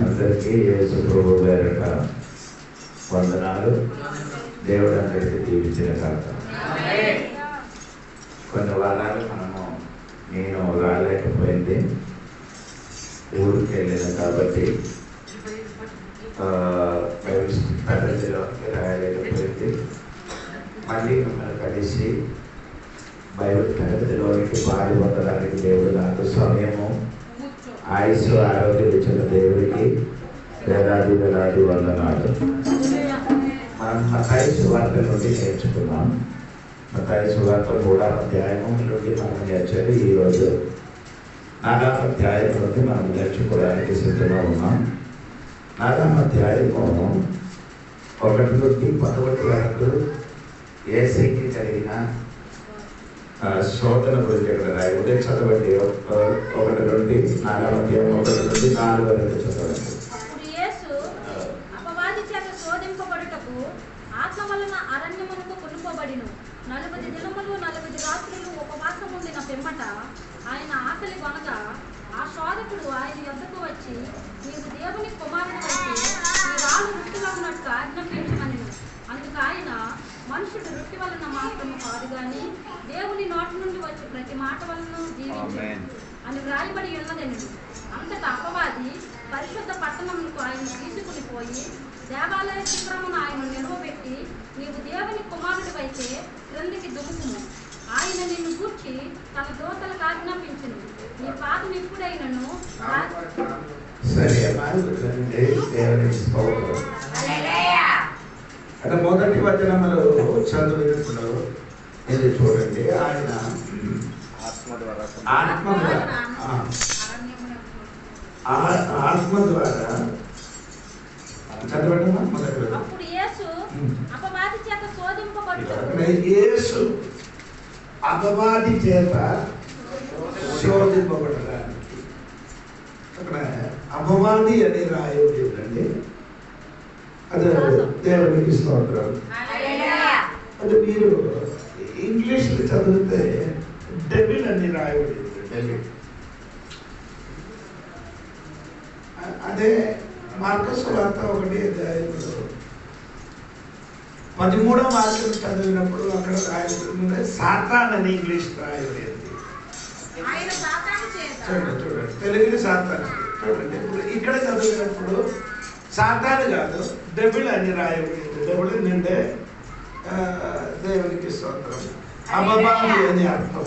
అందరికీ యేసు ప్రభు పేరట వందనాలు. దేవుడు అందరికీ దీవించిన కాక. కొన్ని వారాలు నేను రాలేకపోయింది, ఊరికి వెళ్ళిన కాబట్టి తరగతిలోకి రాయలేకపోయింది. మళ్ళీ మిమ్మల్ని కలిసి బైబిల్ తరగతిలోనికి పాడి పొందడానికి దేవుడు నాకు సమయము, ఆయుష్, ఆరోగ్యం ఇచ్చిన దేవుడికి వేలాది వేలాది వందనాలు. మనం మత్తయి సువార్త నుండి నేర్చుకున్నాం. మత్తయి సువార్త 3వ అధ్యాయం నుండి మనం నేర్చేది ఈరోజు 4వ అధ్యాయం నుండి మనం నేర్చుకోవడానికి సిద్ధంగా ఉన్నాం. 4వ అధ్యాయము 1 నుండి 11 వరకు యేసుకి జరిగిన శోధన గురించి ఇక్కడ రాయబడి చదవండి. 1 నుండి 4వ అధ్యాయం 1 నుండి 4 వరకు చదవండి. ఆయన ఆకలి కొనగా ఆ శోధకుడు ఆయన యొద్దకు వచ్చి, నీవు దేవుని కుమారుడైతే ఈ రాళ్ళు రొట్టెగా ఉన్నట్టు ఆజ్ఞాపించమని. అందుకు ఆయన, మనుషుడు రొట్టె వలన మాత్రము కాదు గాని దేవుని నోటి నుండి వచ్చి ప్రతి మాట వలన జీవించను అని వ్రాయబడి ఉన్నదని. అంతటా అపవాది పరిశుద్ధ పట్టణములకు ఆయన తీసుకుని పోయి దేవాలయ శిఖరమును ఆయన నిలవబెట్టి, నీవు దేవుని కుమారుడివైతే క్రిందికి దుముకుము, ఆయన నిన్ను గూర్చి తన దూతలకు ఆజ్ఞాపించును, నీ పాదం ఎప్పుడైనను. అంటే మొదటి వచనములు చదువుతున్నారు. ఇది చూడండి. ఆయన ఆత్మ ద్వారా చదవండి. అప్పుడు యేసు అపవాది చేత శోధింపబడుటకు, యేసు అపవాది చేత శోధింపబడడానికి, అక్కడ అపవాది అని రాయబడిందండి. అదే దేవునికి స్తోత్రం. అంటే మీరు ఇంగ్లీష్లో చదివితే డెవిల్ అని రాయబడింది. డెవిల్ అదే మార్కసు వార్త 1వ అధ్యాయంలో 13వ వాక్యం చదివినప్పుడు అక్కడ రాయబడింది సాతాన్ అని ఇంగ్లీష్ రాయబడింది. చూడండి చూడండి, తెలుగులో సాతాన్. చూడండి, ఇప్పుడు ఇక్కడ చదివినప్పుడు సాతాను కాదు, డెవిల్ అని రాయబడింది. డెవిల్ నిండే దేవునికి స్తోత్రం. అపవాది అని అర్థం.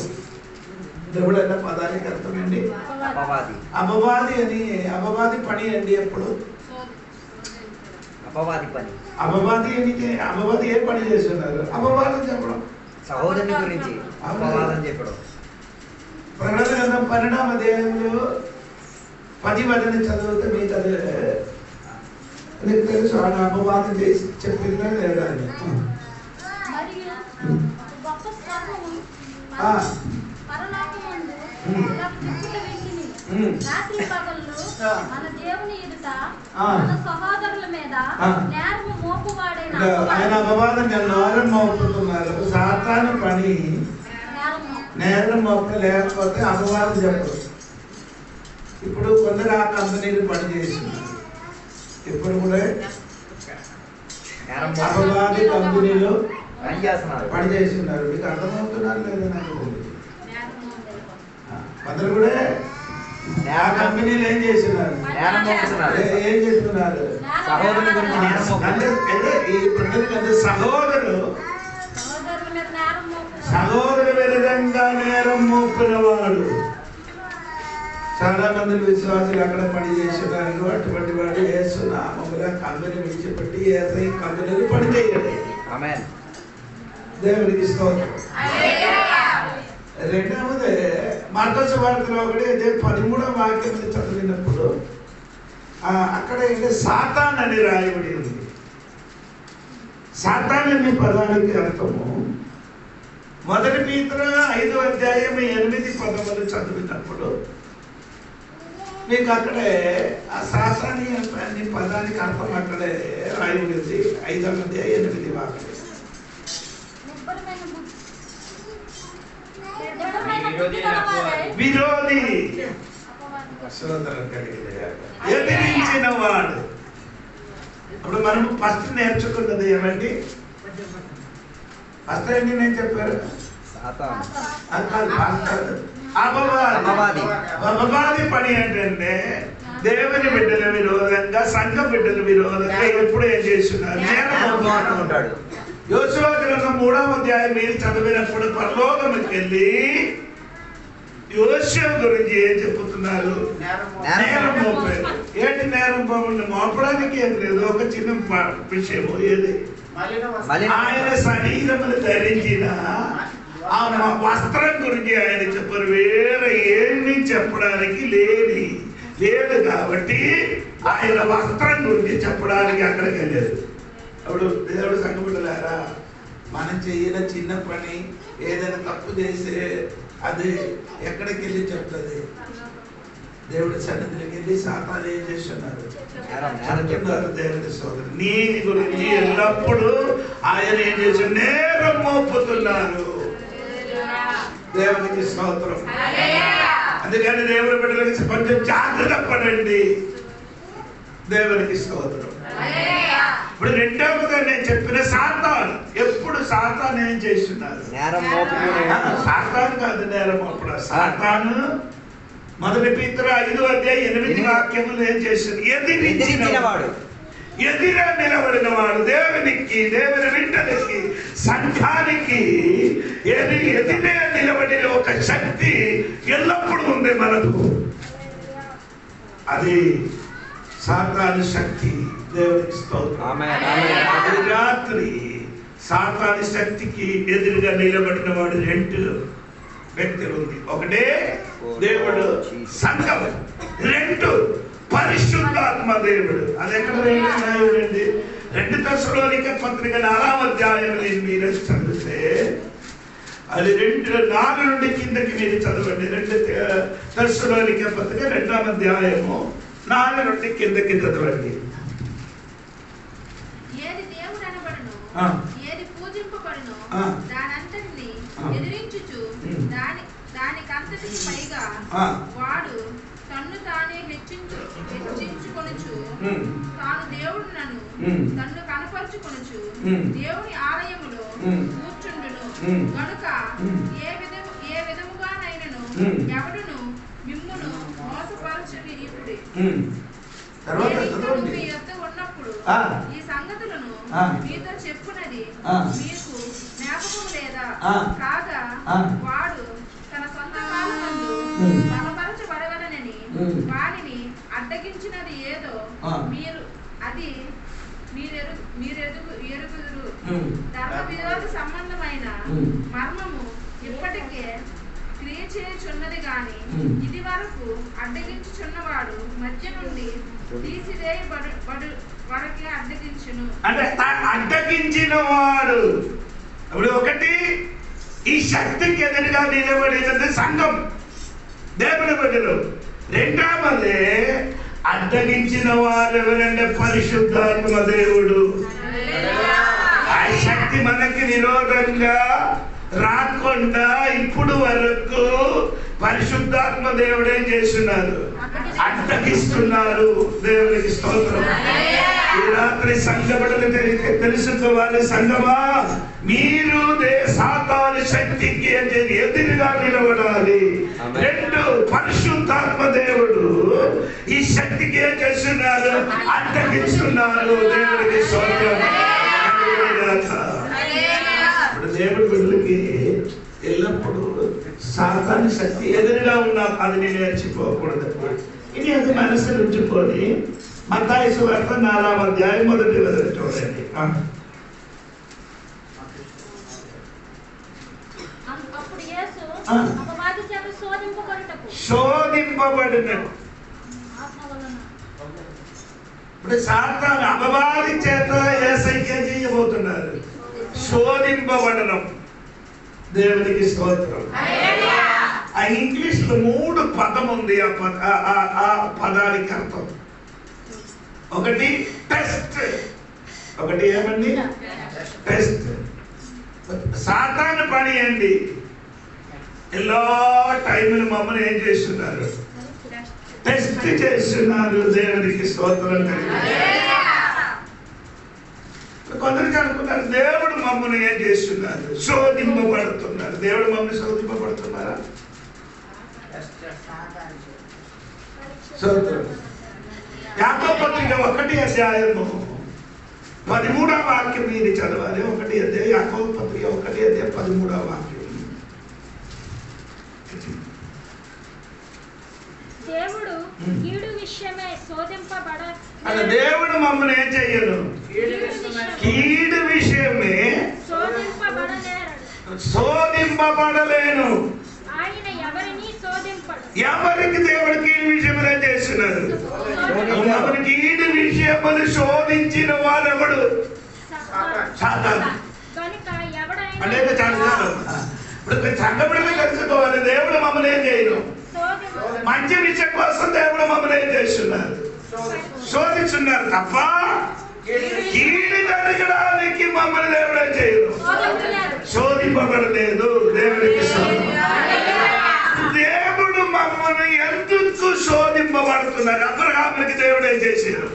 డెవిల్ అనే పదానికి అర్థం అండి అపవాది అని. అపవాది పని అండి ఎప్పుడు అపవాది పని. అపవాది అపవాది ఏ పని చేస్తున్నారు? అపవాదం చెప్పడం, సహోదరుని గురించి అపవాదం చెప్పడం. ప్రకటన గ్రంథం 12వ అధ్యాయంలో 10 వచనం చదివితే మీకు అది నీకు తెలుసు. ఆయన అపవాదం చేసి చెప్పిందా లేదా అని. రాత్రి పగళ్ళు మన దేవుని ఎదుట మన సహోదరుల మీద నేరము మోపువాడైన ఆయన అపవాదం నేరం మోపుతున్నారు. సాతాను పని నేరం మోప లేకపోతే అపవాదం చెప్పరు. ఇప్పుడు కొందరు ఆ కంపెనీలు పని చేస్తున్నారు. ఇప్పుడు కూడా అపవాది కంపెనీలు పని చేస్తున్నారు. మీకు అర్థమవుతున్నారు లేదా నాకు తెలియదు. కొందరు కూడా ఆ కంపెనీలు ఏం చేస్తున్నారు? ఏం చేస్తున్నారు? సహోదరు విధంగా నేరం మోపినవాడు. చాలా మంది విశ్వాసులు అక్కడ పని చేసేదానికి అటువంటి వాడు యేసు నామములో కంపెనీ విడిచిపెట్టి ఏసై కంపెనీలు పని చేయాలి. దేవునికి స్తోత్రం. రెండవది మార్కసు వార్తలో ఒకటి 13వ వాక్యం చదివినప్పుడు అక్కడ ఏంటి సాతాన్ అని రాయబడి ఉంది. సాతాన్ అనే పదానికి అర్థము 1 పీతరు 5వ అధ్యాయం 8 పదములు చదివినప్పుడు మీకు అక్కడే ఆ సాతాని అనే పదానికి అర్థం అక్కడే రాయబడింది. 5వ అధ్యాయం 8 వాక్యం. విరోధి స్తోత్రం కలిగిన గాక. ఎదిరించిన వాడు. ఇప్పుడు మనం ఫస్ట్ నేర్చుకున్నది ఏమండి? ఫస్ట్ ఏంటి నేను చెప్పారు? అపవాది పని ఏంటంటే దేవుని బిడ్డల విరోధంగా, సంఘ బిడ్డల విరోధంగా ఎప్పుడు ఏం చేస్తున్నారు? నేర్చుకుంటాడు. యోషువ గ్రంథం 3వ అధ్యాయం మీరు చదివినప్పుడు పరలోకముకి వెళ్ళి యోషువ గురించి ఏం చెప్పుతున్నారు? నేరం మోపారు. ఏంటి నేరం మోపడానికి ఏం లేదు, ఒక చిన్న విషయము. ఏది? ఆయన శరీరమును ధరించిన ఆ వస్త్రం గురించి ఆయన చెప్పారు. వేరే ఏమీ చెప్పడానికి లేదు కాబట్టి ఆయన వస్త్రం గురించి చెప్పడానికి అక్కడికి వెళ్ళారు. అప్పుడు దేవుడు సంగబిడ్డలారా, మనం చేయన చిన్న పని ఏదైనా తప్పు చేస్తే అది ఎక్కడికి వెళ్ళి చెప్తుంది? దేవుడి సన్నిధికి వెళ్ళి సాతాను ఏం చేస్తున్నారు? దేవుడి సోదరు నీ గురించి ఎల్లప్పుడూ ఆయన ఏం చేసి నేరం మోపుతున్నారు. దేవునికి స్తోత్రం. అందుకని దేవుడి బిడ్డలకి కొంచెం జాగ్రత్త పడండి. దేవునికి స్తోత్రం. ఇప్పుడు రెండవగా నేను చెప్పిన సాతాను. ఎప్పుడు సాతాను ఏం చేస్తున్నారు? సాతాను కాదు నేరం మోపడం. సాతాను మొదటి పేతురు 5వ అధ్యాయం 8 వాక్యములు ఏం చేస్తుంది? ఎదిరించినవాడు, ఎదిరా నిలబడిన వాడు. దేవునికి, దేవుని బిడ్డలకి, సంఘానికి ఎదిరే నిలబడిన ఒక శక్తి ఎల్లప్పుడూ ఉంది మనకు. అది సాతాను శక్తి. దేవునికి స్తోత్రం. రాత్రి సాతాను శక్తికి ఎదురుగా నిలబడిన వాడు 2 వ్యక్తులు ఉంది. ఒకటే దేవుడు, సంఘం. 2 పరిశుద్ధాత్మ దేవుడు. అది ఎక్కడ రాయబడింది? 2 తెస్సలోనిక పత్రిక 4వ అధ్యాయం మీరు చదివితే అది 4 నుండి కిందకి మీరు చదవండి. 2 తెస్సలోనిక పత్రిక 2వ అధ్యాయము 4 నుండి కిందకి చదవండి. ఏది దేవుడు అనబడును, ఏది పూజింపబడును, దానంతటిని ఎదిరించుచు దానికంతటికి పైగా వాడు తన్ను తానే హెచ్చించుకొనుచు తాను దేవుడునను తన్ను కనపరుచుకొనుచు దేవుని ఆలయములో కూర్చుండును. గనుక ఏ విధముగానైనను ఎవడును మిమ్మును మోసపరచుడి. ఇప్పుడే మీ యొద్ద ఉన్నప్పుడు ఈ సంగతులను మీతో చెప్పునది మీకు జ్ఞాపకం లేదా? కాగా వాడు తన సొంత కాలమందు బలపరచబడవలనని వానిని అడ్డగించినది ఏదో మీరెరుగుదురు. ధర్మ విరోధ సంబంధమైన మర్మము ఇప్పటికే క్రియ చేయుచున్నది గాని ఇది వరకు అడ్డగించుచున్నవాడు మధ్య నుండి తీసివేయబడు వరకే అడ్డగించును. అంటే అడ్డగించిన వాడు ఇప్పుడు ఒకటి ఈ శక్తికి ఎదురుగా నిలబడేది సంఘం, దేవుని బిడ్డలు. రెండవది అడ్డగించిన వారు ఎవరంటే పరిశుద్ధాత్మ దేవుడు. ఆ శక్తి మనకి విరోధంగా రాకుండా ఇప్పుడు వరకు పరిశుద్ధాత్మ దేవుడు ఏం చేస్తున్నారు? అడ్డగిస్తున్నారు. దేవునికి స్తోత్రం. ఈ రాత్రి సంఘబడులు తెలుసుకోవాలి. సంఘమా, మీరు సాతాను శక్తికి ఎదురుగా నిలబడాలి. 2 పరిశుద్ధాత్మ దేవుడు ఈ శక్తికి ఏం చేస్తున్నారు? అడ్డగిస్తున్నారు. దేవునికి స్తోత్రం. ఇప్పుడు దేవుడి బిడ్డలకి ఎల్లప్పుడూ సాతాను శక్తి ఎదురుగా ఉన్నా అది నేర్చిపోకూడదు. ఇది అది మనసులో ఉంచుకొని మత్తయి సువార్త 4వ అధ్యాయం 1వ వచనం చూడండి. అప్పుడు యేసు అపవాది చేత శోధింపబడినట్టు. ఇప్పుడు సాతాను అపవాది చేత యేసయ్య చేయబోతున్నారు. శోధింపబడడం. దేవునికి స్తోత్రం. ఆ ఇంగ్లీష్ లో 3 పదం ఉంది. ఆ పదానికి అర్థం. ఒకటి టెస్ట్. ఒకటి ఏమండి? టెస్ట్. సాతాను పని ఏంటి? ఎలా టైంలో మమ్మల్ని ఏం చేస్తున్నారు? టెస్ట్ చేస్తున్నారు. దేవునికి స్తోత్రం కలిగి. కొందరికి అనుకున్నారు దేవుడు మమ్మల్ని ఏం చేస్తున్నారు, శోధింపబడుతున్నారు. దేవుడు మమ్మల్ని శోధింపబడుతున్నారా? యాకోబు పత్రిక 1వ అధ్యాయము 13వ వాక్యం మీరు చదవాలి. 1వ అధ్యాయం యాకోబు పత్రిక 1వ అధ్యాయం 13వ వాక్యం. దేవుడు కీడు విషయమే శోధింపబడ అలా దేవుడు మమ్మల్ని ఏం చెయ్యను, కీడు విషయమే శోధింపబడలేను. ఆయన ఎవరిని శోధింపడు. ఎవరికి దేవుడు కీడు విషయములు ఏం చేస్తున్నారు? మమ్మల్ని కీడు విషయములు శోధించిన వాడెవడు? సాతాను. కనుక ఎవడైనా అంటే ఇప్పుడు సంగబడిన తెలుసుకోవాలి. దేవుడు మమ్మల్ని ఏం చేయను, మంచి విషయం కోసం దేవుడు మమ్మల్ని ఏం చేస్తున్నారు, శోధిస్తున్నారు తప్ప కీడు జరగడానికి మమ్మల్ని దేవుడు ఏం చేయరు, శోధింపబడలేదు. దేవుడికి దేవుడు మమ్మల్ని ఎందుకు శోధింపబడుతున్నారు? అబ్రహామునికి దేవుడు ఏం చేశారు,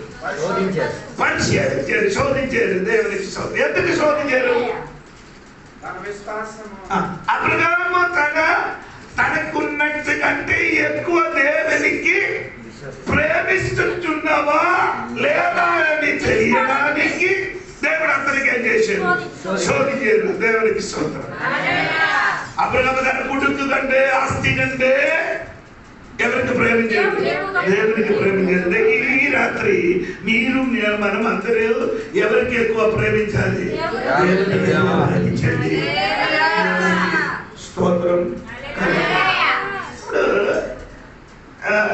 పరిచయాలు శోధించారు. దేవునికి ఎందుకు శోధించారు? అబ్రహాము తనకున్నట్టు కంటే ఎక్కువ దేవునికి ప్రేమిస్తున్నావా లేదా అని తెలియడానికి దేవుడు అతనికి ఏం చేశారు, శోధించారు. దేవునికి స్తోత్రం. అబ్రహాము తన కుటుంబం కంటే ఆస్తి కంటే ఎవరికి ప్రేమించారు, దేవునికి ప్రేమించారు. ఈ రాత్రి మీరు మనం అందరూ ఎవరికి ఎక్కువ ప్రేమించాలి, దేవునికి ప్రేమించండి. స్తోత్రం.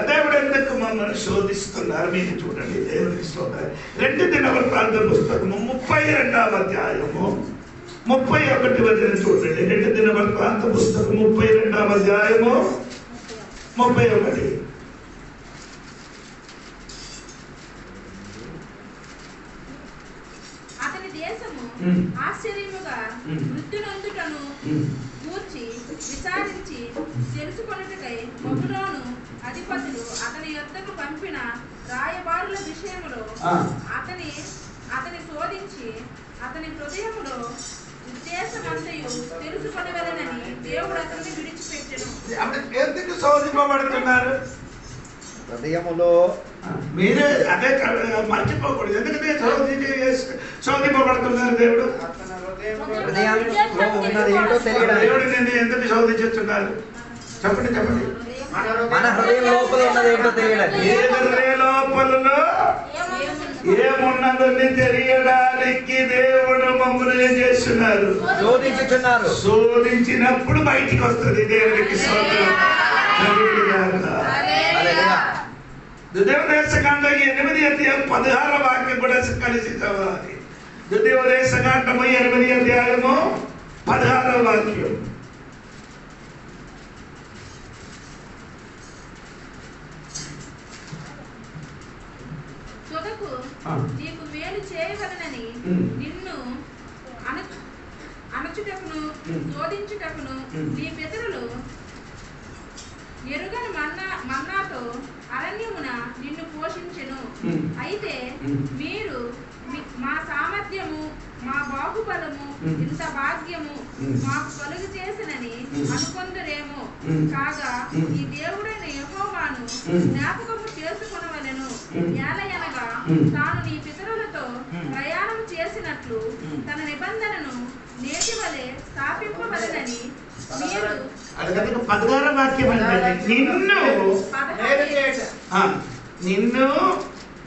దేవుడు ఎందుకు మమ్మల్ని శోధిస్తున్నారు మీరు చూడండి. దేవునికి స్తోత్రం. 2 దినవృత్తాంత పుస్తకము 32వ అధ్యాయము 31 వచనం చూడండి. 2 దినవృత్తాంత పుస్తకం 32వ అధ్యాయము 31. అతని దేశము ఆశ్చర్యముగా మృత్యునందుటను కూర్చి విచారించి తెలుసుకొనుటకై బబులోను అధిపతులు అతని యొద్దకు పంపిన రాయబారుల విషయములో అతని శోధించి అతని హృదయములో ఉద్దేశమంతయు తెలుసుకొనవలెనని దేవుడు అతన్ని విడిచిపెట్టెను. ఎందుకు శోధింపబడుతున్నారు? హృదయములో మీరే అదే మర్చిపోకూడదు. ఎందుకంటే శోధింపబడుతున్నారు. దేవుడు ఉన్నది ఏంటో తెలియడం. దేవుడు నిన్ను ఎందుకు శోధించుతున్నారు? చెప్పండి చెప్పండి. మన హృదయం లోపల ఉన్నది ఏంటో తెలియడం. హృదయ లోపలలో ఏమున్నదని తెలియడానికి దేవుడు మమ్మల్ని ఏం చేస్తున్నారు, శోధించుతున్నారు. శోధించినప్పుడు బయటికి వస్తుంది. దేవుడికి స్తోత్రం. ద్వితీయోపదేశకాండం 8వ అధ్యాయం 16వ వాక్యం కూడా కలిసి చదవాలి. ద్వితీయోపదేశకాండము 8వ అధ్యాయము 16వ వాక్యం. తుదకు నీకు మేలు చేయవలనని నిన్ను అణచుటకును శోధించుటకును నీ పితరులు ఎరుగని మన్నాతో అరణ్యమున నిన్ను పోషించెను. అయితే మీరు మా సామర్థ్యము మా బాహుబలము ఇంత భాగ్యము మాకు కలుగు చేసినని అనుకొందరేమో. కాగా ఈ దేవుడైన యెహోవాను జ్ఞాపకము చేసుకొనవలెను. ఏలయనగా తాను నీ పితరులతో ప్రయాణం చేసినట్లు తన నిబంధనను నేటి వలె స్థాపింపవలెనని మీరు 16వ వాక్యం నిన్ను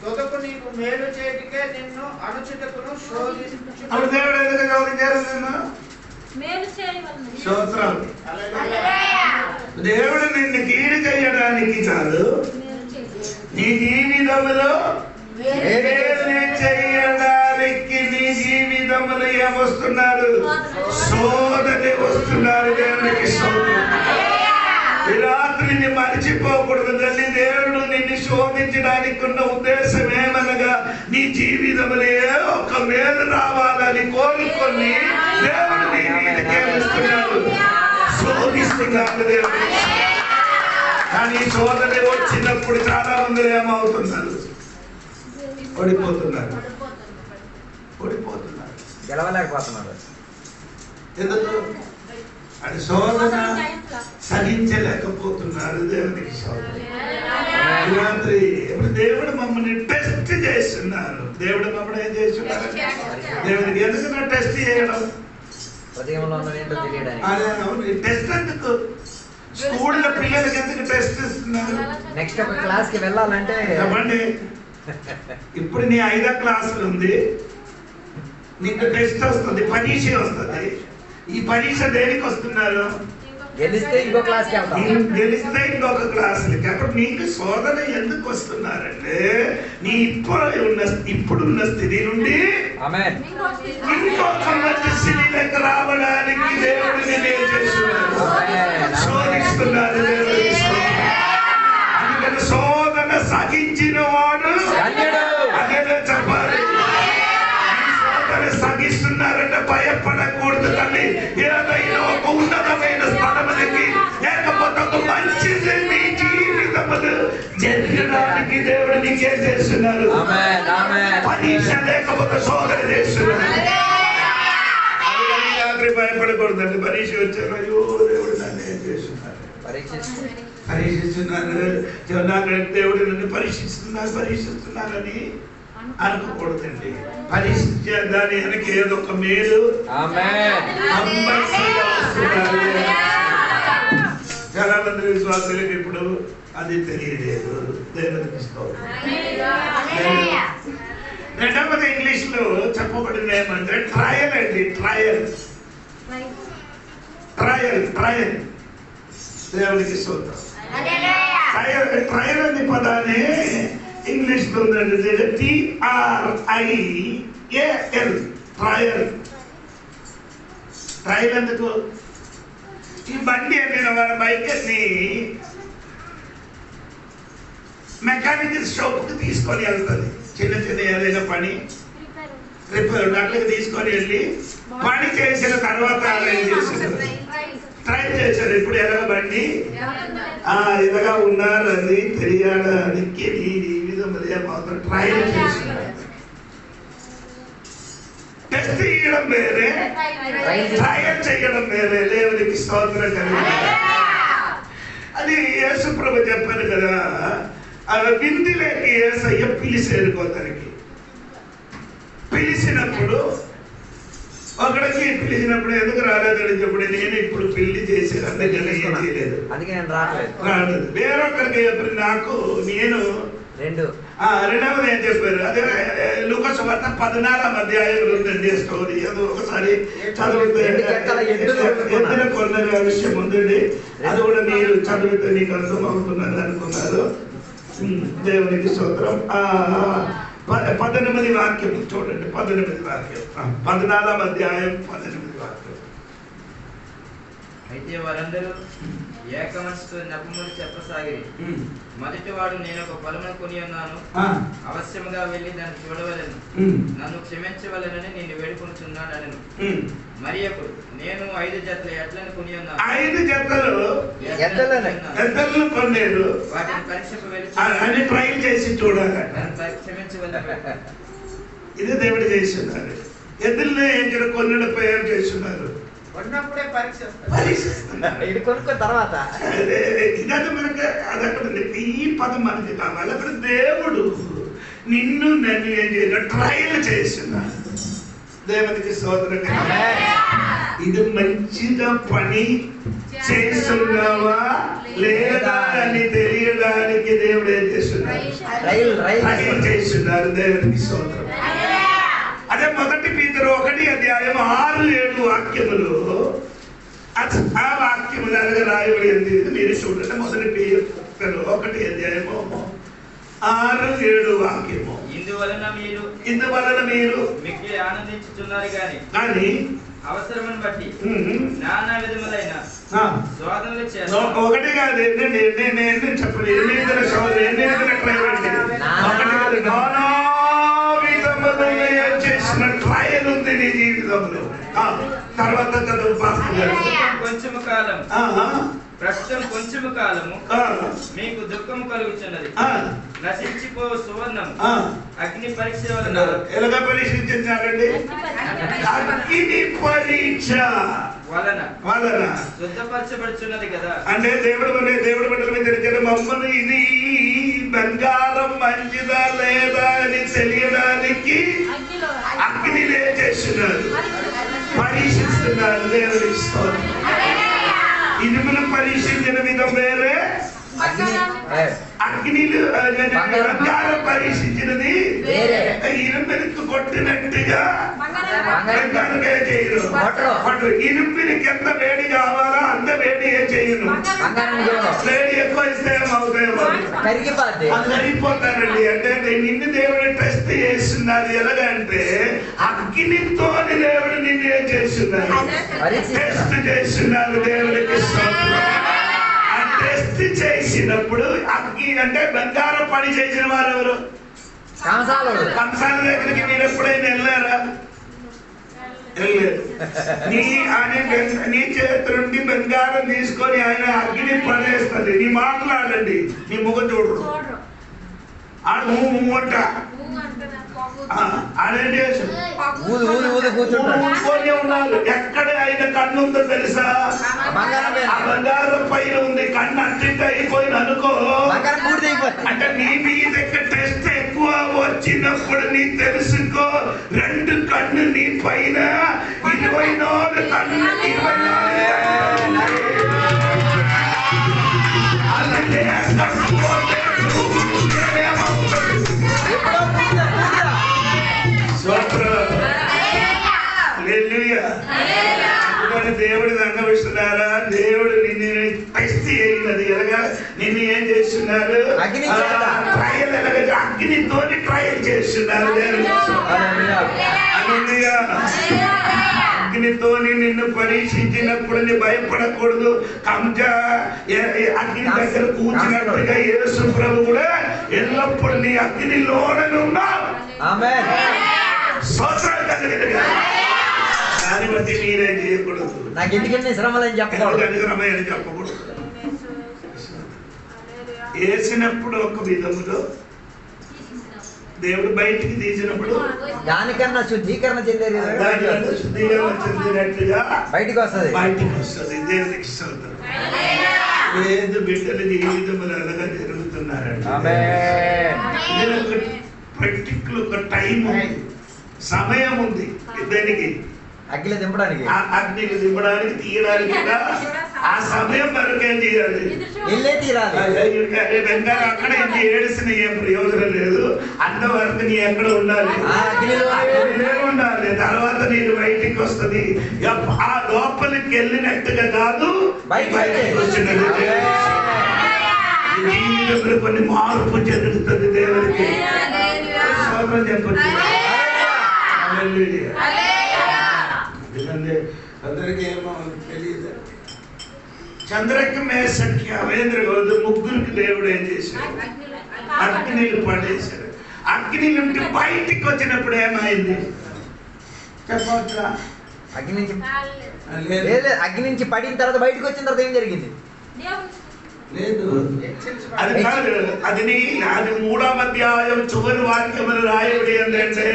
తుదకు నీకు మేలు చేయటికే నిన్ను అణచుటకును శోధించుటకును. అప్పుడు దేవుడు ఎందుకు శోధించారు? నిన్ను మేలు చేయవలెనని. స్తోత్రం. దేవుడు నిన్ను కీడు చేయడానికి కాదు, నీ జీవితంలో చేయడానికి నీ జీవితంలో ఏమొస్తున్నారు, శోధనే వస్తున్నారు. దేవునికి స్తోత్రం. ఈ రాత్రిని మర్చిపోకూడదు తల్లి. దేవుడు నిన్ను శోధించడానికి ఉన్న ఉద్దేశం ఏమనగా నీ జీవితంలో ఒక మేలు రావాలని కోరుకొని దేవుడు నీ మీదకి ఏమిస్తున్నాడు, శోధిస్తున్నాడు. దేవుడు కానీ శోధన వచ్చినప్పుడు చాలా మంది ఏమవుతున్నారు? ఓడిపోతున్నారు. గెలవలేకపోతున్నారు. ఎందుకు? అది శోధన సహించలేకపోతున్నారు. దేవునికి ఇప్పుడు దేవుడు మమ్మల్ని టెస్ట్ చేస్తున్నారు. దేవుడు మమ్మల్ని ఏం చేస్తున్నారు? దేవుడికి ఎందుకు టెస్ట్ చేయడం? టెస్ట్ ఎందుకు? స్కూల్లో పిల్లలకి ఎందుకు టెస్ట్ ఇస్తున్నారు? నెక్స్ట్ ఒక క్లాస్ కి వెళ్ళాలంటే చెప్పండి. ఇప్పుడు నీ 5వ క్లాసులు ఉంది, నీకు టెస్ట్ వస్తుంది, పరీక్ష వస్తుంది. ఈ పరీక్ష దేనికి వస్తున్నారు? గెలిస్తే ఇంకో క్లాస్కి వెళ్తాం. గెలిస్తే ఇంకొక క్లాసులకి. అప్పుడు నీకు శోధన ఎందుకు వస్తున్నారంటే నీ ఇప్పుడున్న స్థితి నుండి ఇంకొక మంచి స్థితిలోకి రావడానికి దేవుడు నేను చేస్తున్నారు, శోధిస్తున్నారు. అందుకని శోధన సాగించిన వాడు అదే చెప్పాలి. సాగిస్తున్నారంటే భయపడకూడదు. కానీ ఏదైనా ఒక ఉన్నతమైన స్థలములకి లేకపోతే ఒక మంచిది మీ జీవితములు జరగడానికి దేవుడు నీకేం చేస్తున్నారు? పరీక్ష లేకపోతే శోధన చేస్తున్నారు. రాత్రి భయపడకూడదండి. పరీక్ష వచ్చారు, అయ్యో దేవుడు నన్ను ఏం చేస్తున్నారు? పరీక్షిస్తున్నారు. దేవుడు నన్ను పరీక్షిస్తున్నారని అనుకోకూడదండి. పరీక్షించేదాని వెనక ఏదో ఒక మేలు చాలా మంది విశ్వాసులకు ఇప్పుడు అది తెలియలేదు. దేవునికి స్తోత్రం. రెండవది ఇంగ్లీష్ లో చెప్పబడిన ఏమంటే ట్రయల్ అండి. ట్రయల్ ట్రయల్ ట్రయల్ దేవునికి స్తోత్రం. ట్రయల్ అనే పదాన్ని ఇంగ్లీష్ లో ఉందండి. TRIAL trial. ట్రయల్ ఎందుకు? ఈ బండి అమ్మిన వారి బైక్ ని మెకానికల్ షాప్ కి తీసుకొని వెళ్తుంది. చిన్న చిన్న ఏదైనా పని రిపేర్ అట్లకి తీసుకొని వెళ్ళి పని చేసిన తర్వాత ట్రై చేశారు. ఇప్పుడు ఎలాగ బండి ఇలాగా ఉన్నారని తెలియడానికి ట్రయల్ చేస్తున్నారు. టెస్ట్ చేయడం వేరే, ట్రయల్ చేయడం వేరే. దేవునికి స్తోత్రం కలిగి. అది యేసు ప్రభు చెప్పారు కదా, అలా విందులోకి యేసయ్య పిలిచారు. కొందరికి పిలిచినప్పుడు ఒకడికి పిలిచినప్పుడు ఎందుకు రాలేదని చెప్పి నేను ఇప్పుడు పెళ్లి చేశాను, అందుకని ఏం చేయలేదు, అందుకే నేను రాలేదు. వేరొకరికి చెప్పి నాకు నేను రెండవది ఏం చెప్పారు? అదే లూకా సువార్త 14వ అధ్యాయంలో ఉందండి స్టోరీ. అది ఒకసారి చదివితే ఎద్దుల కొన్న విషయం ఉందండి. అది కూడా మీరు చదివితే నీకు అర్థం అవుతున్నది అనుకున్నారు. దేవునికి స్తోత్రం. 18 వాక్యం చూడండి. 18 వాక్యం 14వ అధ్యాయం 18 వాక్యం. అయితే వారందరూ ఏక మనసుతో నెపములు చెప్పసాగిరి. మొదటి వాడు, నేను ఒక పొలమును కొని ఉన్నాను, అవశ్యముగా వెళ్ళి దాన్ని చూడవలెను, నన్ను క్షమించవలెనని నేను వేడుకొనుచున్నాను అనెను. మరి ఒకడు, నేను 5 జతల ఎడ్లను కొని ఉన్నాను, 5 జతలు ఎడ్లను కొనేరు, వాటిని పరీక్షకు వెళ్ళి ట్రైల్ చేసి చూడాలి, క్షమించవలెను. ఇది దేవుడు చేస్తున్నారు. ఎద్దులను ఏం కొన్నడపై ఏం చేస్తున్నారు? కొన్నప్పుడే పరీక్షిస్తున్నారు. ఇది కొనుక్కున్న తర్వాత ఇదంతా మనకి అదొకటి. ఈ పదం మనకి కావాలి. అక్కడ దేవుడు నిన్ను నన్ను ఏం చేయాలి? ట్రయల్ చేస్తున్నారు. దేవునికి స్తోత్రం. ఇది మంచిగా పని చేస్తున్నావా లేదా అని తెలియడానికి దేవుడు ఏం చేస్తున్నారు? ట్రయల్ చేస్తున్నారు. దేవునికి స్తోత్రం. అదే 1 పీతరు 1వ అధ్యాయం 6-7 వాక్యములు. ఆ వాక్యములు అలాగే రాయబడింది. మీరు చూడండి. 1 పీతరు 1వ అధ్యాయము 6-7 వాక్యము. ఇందువలన మీరు మిక్కిలి ఆనందించుచున్నారు కానీ అవసరమును బట్టి నానా విధములైన శోధనలు చేస్తారు. ఒకటి కాదు, నేను చెప్పండి. 8 శోధన 8 చేసిన ట్రయల్ ఉంది నీ జీవితంలో. తర్వాత చదువు కొంచెము కాలం ప్రస్తుతం కొంచెము కాలము ఆ, మీకు దుఃఖము కలుగుతున్నది. ఆ, నశించిపో సువర్ణం ఆ. అగ్ని పరీక్ష వలన ఎలాగ పరీక్షించారండి? అగ్ని పరీక్ష వలన వలన శుద్ధపరచబడుచున్నది కదా. అంటే దేవుడు బిడ్డల మీద తెలియజేయడం, మమ్మల్ని ఇది బంగారం మంచిదా లేదా అని తెలియడానికి అగ్నిలో అగ్నిలే చేస్తున్నారు, పరీక్షిస్తున్నారు. దేవుడి స్తోత్రం. ఇనుమును పరీక్షించిన విధం వేరే, అగ్నిలు బంగారం పరీక్షించినది ఇనుమునికి కొట్టినట్టుగా బంగారమే చేయరు. ఇనుమునికి ఎంత వేడి కావాలో అంత వేడి ఏ చేయను. వేడి ఎక్కువ ఇస్తే ఏమవుతాయేమో అది సరిపోతారండి. అంటే నిన్ను దేవుడు టెస్ట్ చేస్తున్నారు. ఎలాగంటే అగ్నితో దేవుడు నిన్ను ఏం చేస్తున్నారు? టెస్ట్ చేస్తున్నారు. దేవుడికి టెస్ట్ చేసినప్పుడు అగ్ని అంటే బంగారం పని చేసిన వారు ఎవరు? కంసాల దగ్గరికి మీరు ఎప్పుడైనా వెళ్ళారా? వెళ్ళలేదు. నీ చేతి నుండి బంగారం తీసుకొని ఆయన అగ్ని పడేస్తుంది. నీ మాట్లాడండి, నీ ముఖం చూడరు. ఆడు అంట ఉన్నారు. ఎక్కడ ఆయన కన్ను ఉందో తెలుసా? ఆ బంగారం పైన ఉంది. కన్ను అట్టింటి అయిపోయింది అనుకో, అంటే నీ మీద టెస్ట్ ఎక్కువ వచ్చినప్పుడు నీ తెలుసుకో. 2 కన్ను నీ పైన 24 కన్ను 24 అలాగే దేవుడి దండవిస్తున్నారా? దేవుడు నిన్ను టెస్ట్ చేయలేదు. ఎలాగా నిన్ను ఏం చేస్తున్నారు? ట్రయల్ ఎలాగ అగ్నితోని ట్రయల్ చేస్తున్నారు. అగ్నితోని నిన్ను పరీక్షించినప్పుడు నీ భయపడకూడదు. కంజా అగ్ని దగ్గర కూర్చున్నట్టుగా యేసు ప్రభు కూడా ఎల్లప్పుడు నీ అగ్నిలోనే ఉన్నావు. దాన్ని బట్టి మీరేం చేయకూడదు. నాకు ఎందుకంటే శ్రమలని చెప్పకూడదు. వేసినప్పుడు ఒక విధములో, దేవుడు బయటికి తీసినప్పుడు దానికన్నా శుద్ధీకరణ చెందినట్టుగా బయటికి వస్తుంది. దేవునికి స్తోత్రం. లేదు బిడ్డలు జీవితంలో అలాగా జరుగుతున్నారండి. పర్టికులర్ ఒక టైం ఉంది, సమయం ఉంది. దానికి అగ్ని దింపడానికి తీయడానికి ఆ సమయం వరకు ఏం చేయాలి? బంగారం అక్కడ ఇంటి ఏడిసిన ఏం ప్రయోజనం లేదు. అంతవరకు నీ ఎక్కడ ఉండాలి? ఉండాలి. తర్వాత నేను బయటికి వస్తుంది. ఆ లోపలికి వెళ్ళినట్టుగా కాదు, బయటికి వచ్చినట్టు కొన్ని మార్పు చెందుతుంది. దేవుడికి చెప్పండి. అందరికీ ఏమో తెలియదు. చంద్రకి మేసకి అవేంద్ర ముగ్గురికి దేవుడు ఏం చేశాడు? అగ్నిలు పడేశాడు. అగ్ని నుండి బయటికి వచ్చినప్పుడు ఏమైంది చెప్పవచ్చా? అగ్ని నుంచి పడిన తర్వాత బయటకు వచ్చిన తర్వాత ఏం జరిగింది? లేదు, అది కాదు. అది 3వ అధ్యాయం చివరి వాక్యములు రాయబడి ఏంటంటే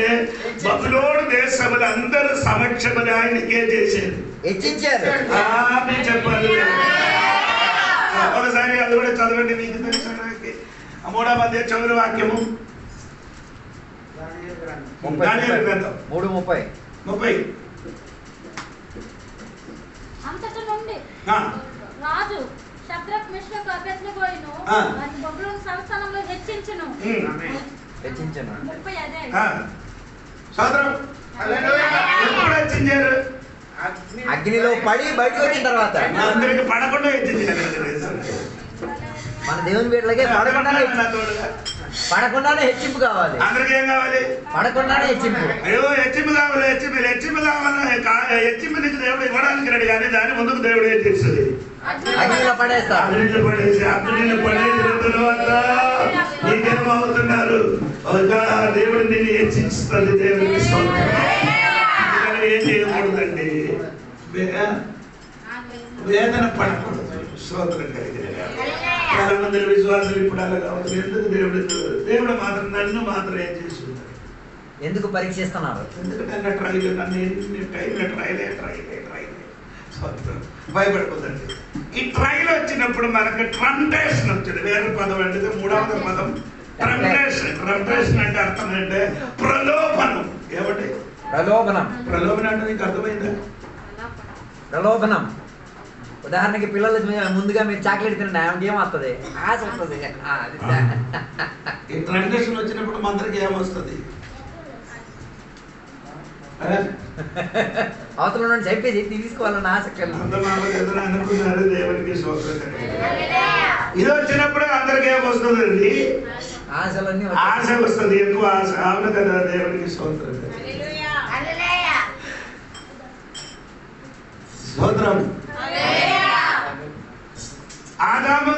బబులోను దేశములు అందరూ సమక్షములు ఆయనకే చేశారు, హెచ్చించారు. చెప్పాలి. ఒకసారి అది కూడా చదవండి, మీకు తెలుసడానికి. 3వ అధ్యాయం చివరి వాక్యము 3:30. అంతట నుండి రాజు శద్రక్ మెషక్ అబేద్నెగోను బబులోను సంస్థానంలో హెచ్చించును. 30 అదే ఎప్పుడు హెచ్చించారు? అగ్నిలో పడి బయటకు వచ్చిన తర్వాత. అందరికి పడకుండా హెచ్చించారు. మన దేవుని బిడ్డలకే పడకుండానే హెచ్చింపు కావాలి. అందరికి ఏం కావాలి? పడకుండానే హెచ్చింపు. అయ్యో హెచ్చింపు కావాలి, హెచ్చింపు కావాలన్నా హెచ్చింపు నుంచి దేవుడు ఇవ్వడానికి రెడీ. కానీ దాని ముందుకు దేవుడు ఏం చేస్తుంది? అగ్నిలో పడేస్తారు. అగ్నిలో పడేసిన తర్వాత నీకేమవుతున్నారు? దేవుడు నిన్ను హెచ్చిస్తుంది. దేవుడికి ఏం చేయకూడదండి, వేదన పడకూడదు, స్తోత్రం కలిగిన చాలా మంది విశ్వాసులు ఇప్పుడు అలా కావచ్చు. ఎందుకు దేవుడు మాత్రం నన్ను మాత్రం ఏం చేస్తున్నారు? ఎందుకు పరీక్షిస్తున్నారు? ఎందుకంటే నా ట్రైల్ నన్ను ఎన్ని ట్రైలే భయపడిపోతుంది. ఈ ట్రైల్ వచ్చినప్పుడు మనకు ట్రంటేషన్ వచ్చింది. వేరే పదం అంటే మూడవ పదం ట్రంటేషన్. ట్రంటేషన్ అంటే అర్థం ఏంటంటే ప్రలోభనం. ఏమంటే ప్రలోభనం. ప్రలోభనం అంటే నీకు అర్థమైందా? ప్రలోభనం ఉదాహరణకి పిల్లలు ముందుగా మీరు చాక్లెట్ తినండి, ఆమెకి ఏమొస్తుంది? ఆశ వస్తుంది. ఈ ట్రంటేషన్ వచ్చినప్పుడు మందరికి ఏమొస్తుంది? అవతల నుండి చెప్పేసి తీసుకోవాలన్న ఆశ అనుకున్నారు. దేవునికి స్తోత్రం. ఇది వచ్చినప్పుడు అందరికి ఏమొస్తుందండి? ఆశలన్నీ ఆశ వస్తుంది, ఎక్కువ ఆశ. అవును కదా, దేవునికి స్తోత్రం. స్తోత్రం. ఆదాము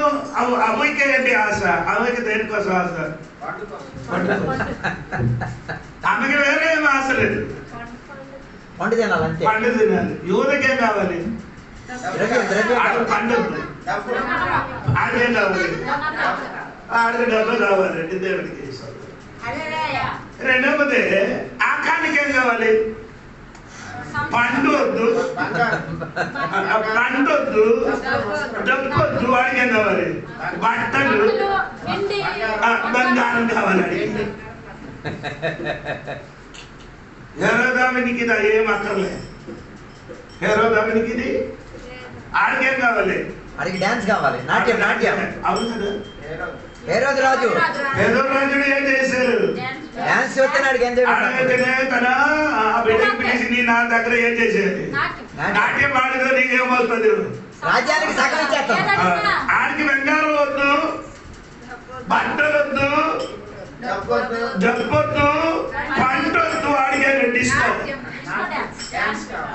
అవ్వకి ఏంటి ఆశ? అవ్వకి దేనికోసం ఆశ? ఆమెకి వేరే ఏం ఆశ లేదు, పండు తినాలి అంతే. పండు తినాలి. యువతకేం కావాలి? పండుగ ఆడికేం కావాలి? ఆడికి డబ్బు కావాలండి. దేవుడికి రెండవది ఆకానికి ఏం కావాలి? పండు వద్దు, పండు వద్దు, డబ్బు వద్దు. వాడికి ఏం కావాలి? బట్టలు, బంగారం కావాలి. హెరోదానికి ఇది ఏం అక్కర్లే. హెరోదానికి ఇది ఆడికేం కావాలి? ఆడికి డాన్స్ కావాలి, నాట్యం. నాట్యం అవును కదా. హెరోదు రాజు రాజుడు ఏం చేశారు? డాన్స్ చూస్తున్నాడు. తన బిడ్డకి పిలిచి నా దగ్గర ఏం చేసేది? నాట్యం ఆడితే నీకేమవుతుంది? రాజ్యానికి సగం ఇచ్చేస్తాం. ఆడికి బంగారం వద్దు, బట్టలు వద్దు, జబ్బొద్దు, పంట వద్దు. ఆడికే డిస్కో.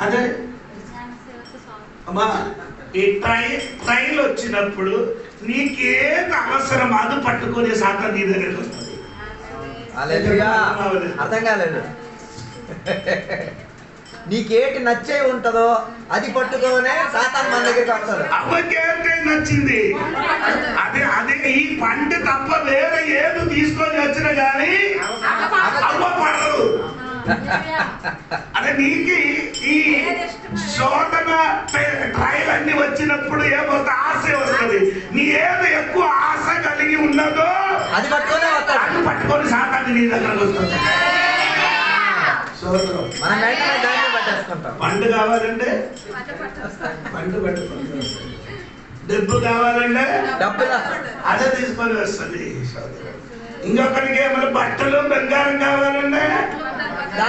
అదే అమ్మా, ఈ ట్రైన్ వచ్చినప్పుడు నీకేం అవసరం అది పట్టుకునే సాతాను నీ దగ్గరికి వస్తుంది. అర్థం కాలేదు. నీకేటి నచ్చే ఉంటుందో అది పట్టుకోనే సాతాను మన దగ్గరికి వస్తుంది. అవ్వకేంటే నచ్చింది అదే అదే ఈ పంట తప్ప వేరే ఏది తీసుకొని వచ్చినా కానీ అవ్వ పడదు. అదే నీకు ఈ శోధన ట్రైల్ అన్ని వచ్చినప్పుడు ఏమవుతుంది? ఆశ వస్తుంది. నీ ఏది ఎక్కువ ఆశ కలిగి ఉన్నదో అది పట్టుకొని వస్తాడు. అది పట్టుకొని సాతాను నీ దగ్గరకు వస్తుంది. మనం వెంటనే దాన్ని పట్టేసుకుంటాం. పండు కావాలంటే పండు పట్టుకుంటాం. డబ్బు కావాలంటే డబ్బులు అదే తీసుకొని వస్తుంది. ఇంకొకరికి ఏమైనా బట్టలు బంగారం కావాలంటే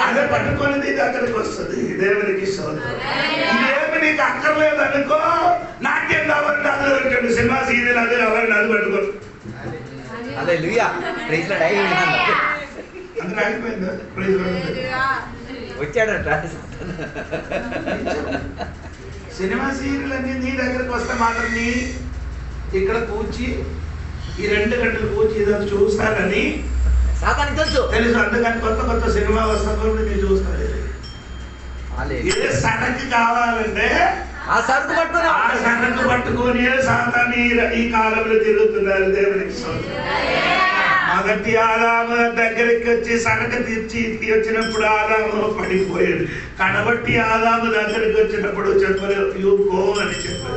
అదే పట్టుకొని నీ దగ్గరికి వస్తుంది. దేవునికి స్తోత్రం. ఇదేమి నీకు అక్కర్లేదు అనుకో, నాట్యం కావాలంటే అదే దొరికండి. సినిమా సీరియల్ అదే కావాలంటే అది పట్టుకో. అదే లుయా అందులో అయిపోయిందా? వచ్చాడట. సినిమా సీరియల్ అన్ని నీ దగ్గరకు వస్తే మాత్రం నీ ఇక్కడ కూర్చి ఈ 2 గంటలు కూర్చి ఇదంతా చూస్తానని సాతానికి తెలుసు. అందుకని కొత్త కొత్త సినిమా వస్తున్నప్పుడు నేను చూస్తాను. ఏ సడక్ కావాలంటే ఆ సరుకు పట్టుకుని ఆ సడక్ పట్టుకొని సాతాన్ని ఈ కాలంలో తిరుగుతున్నారు. దేవునికి మొదటి ఆదాము దగ్గరికి వచ్చి సడక తీర్చి వచ్చినప్పుడు ఆదాము పడిపోయాడు. కనబట్టి ఆదాము దగ్గరికి వచ్చినప్పుడు చెప్పలేదు యూ గో అని చెప్పారు.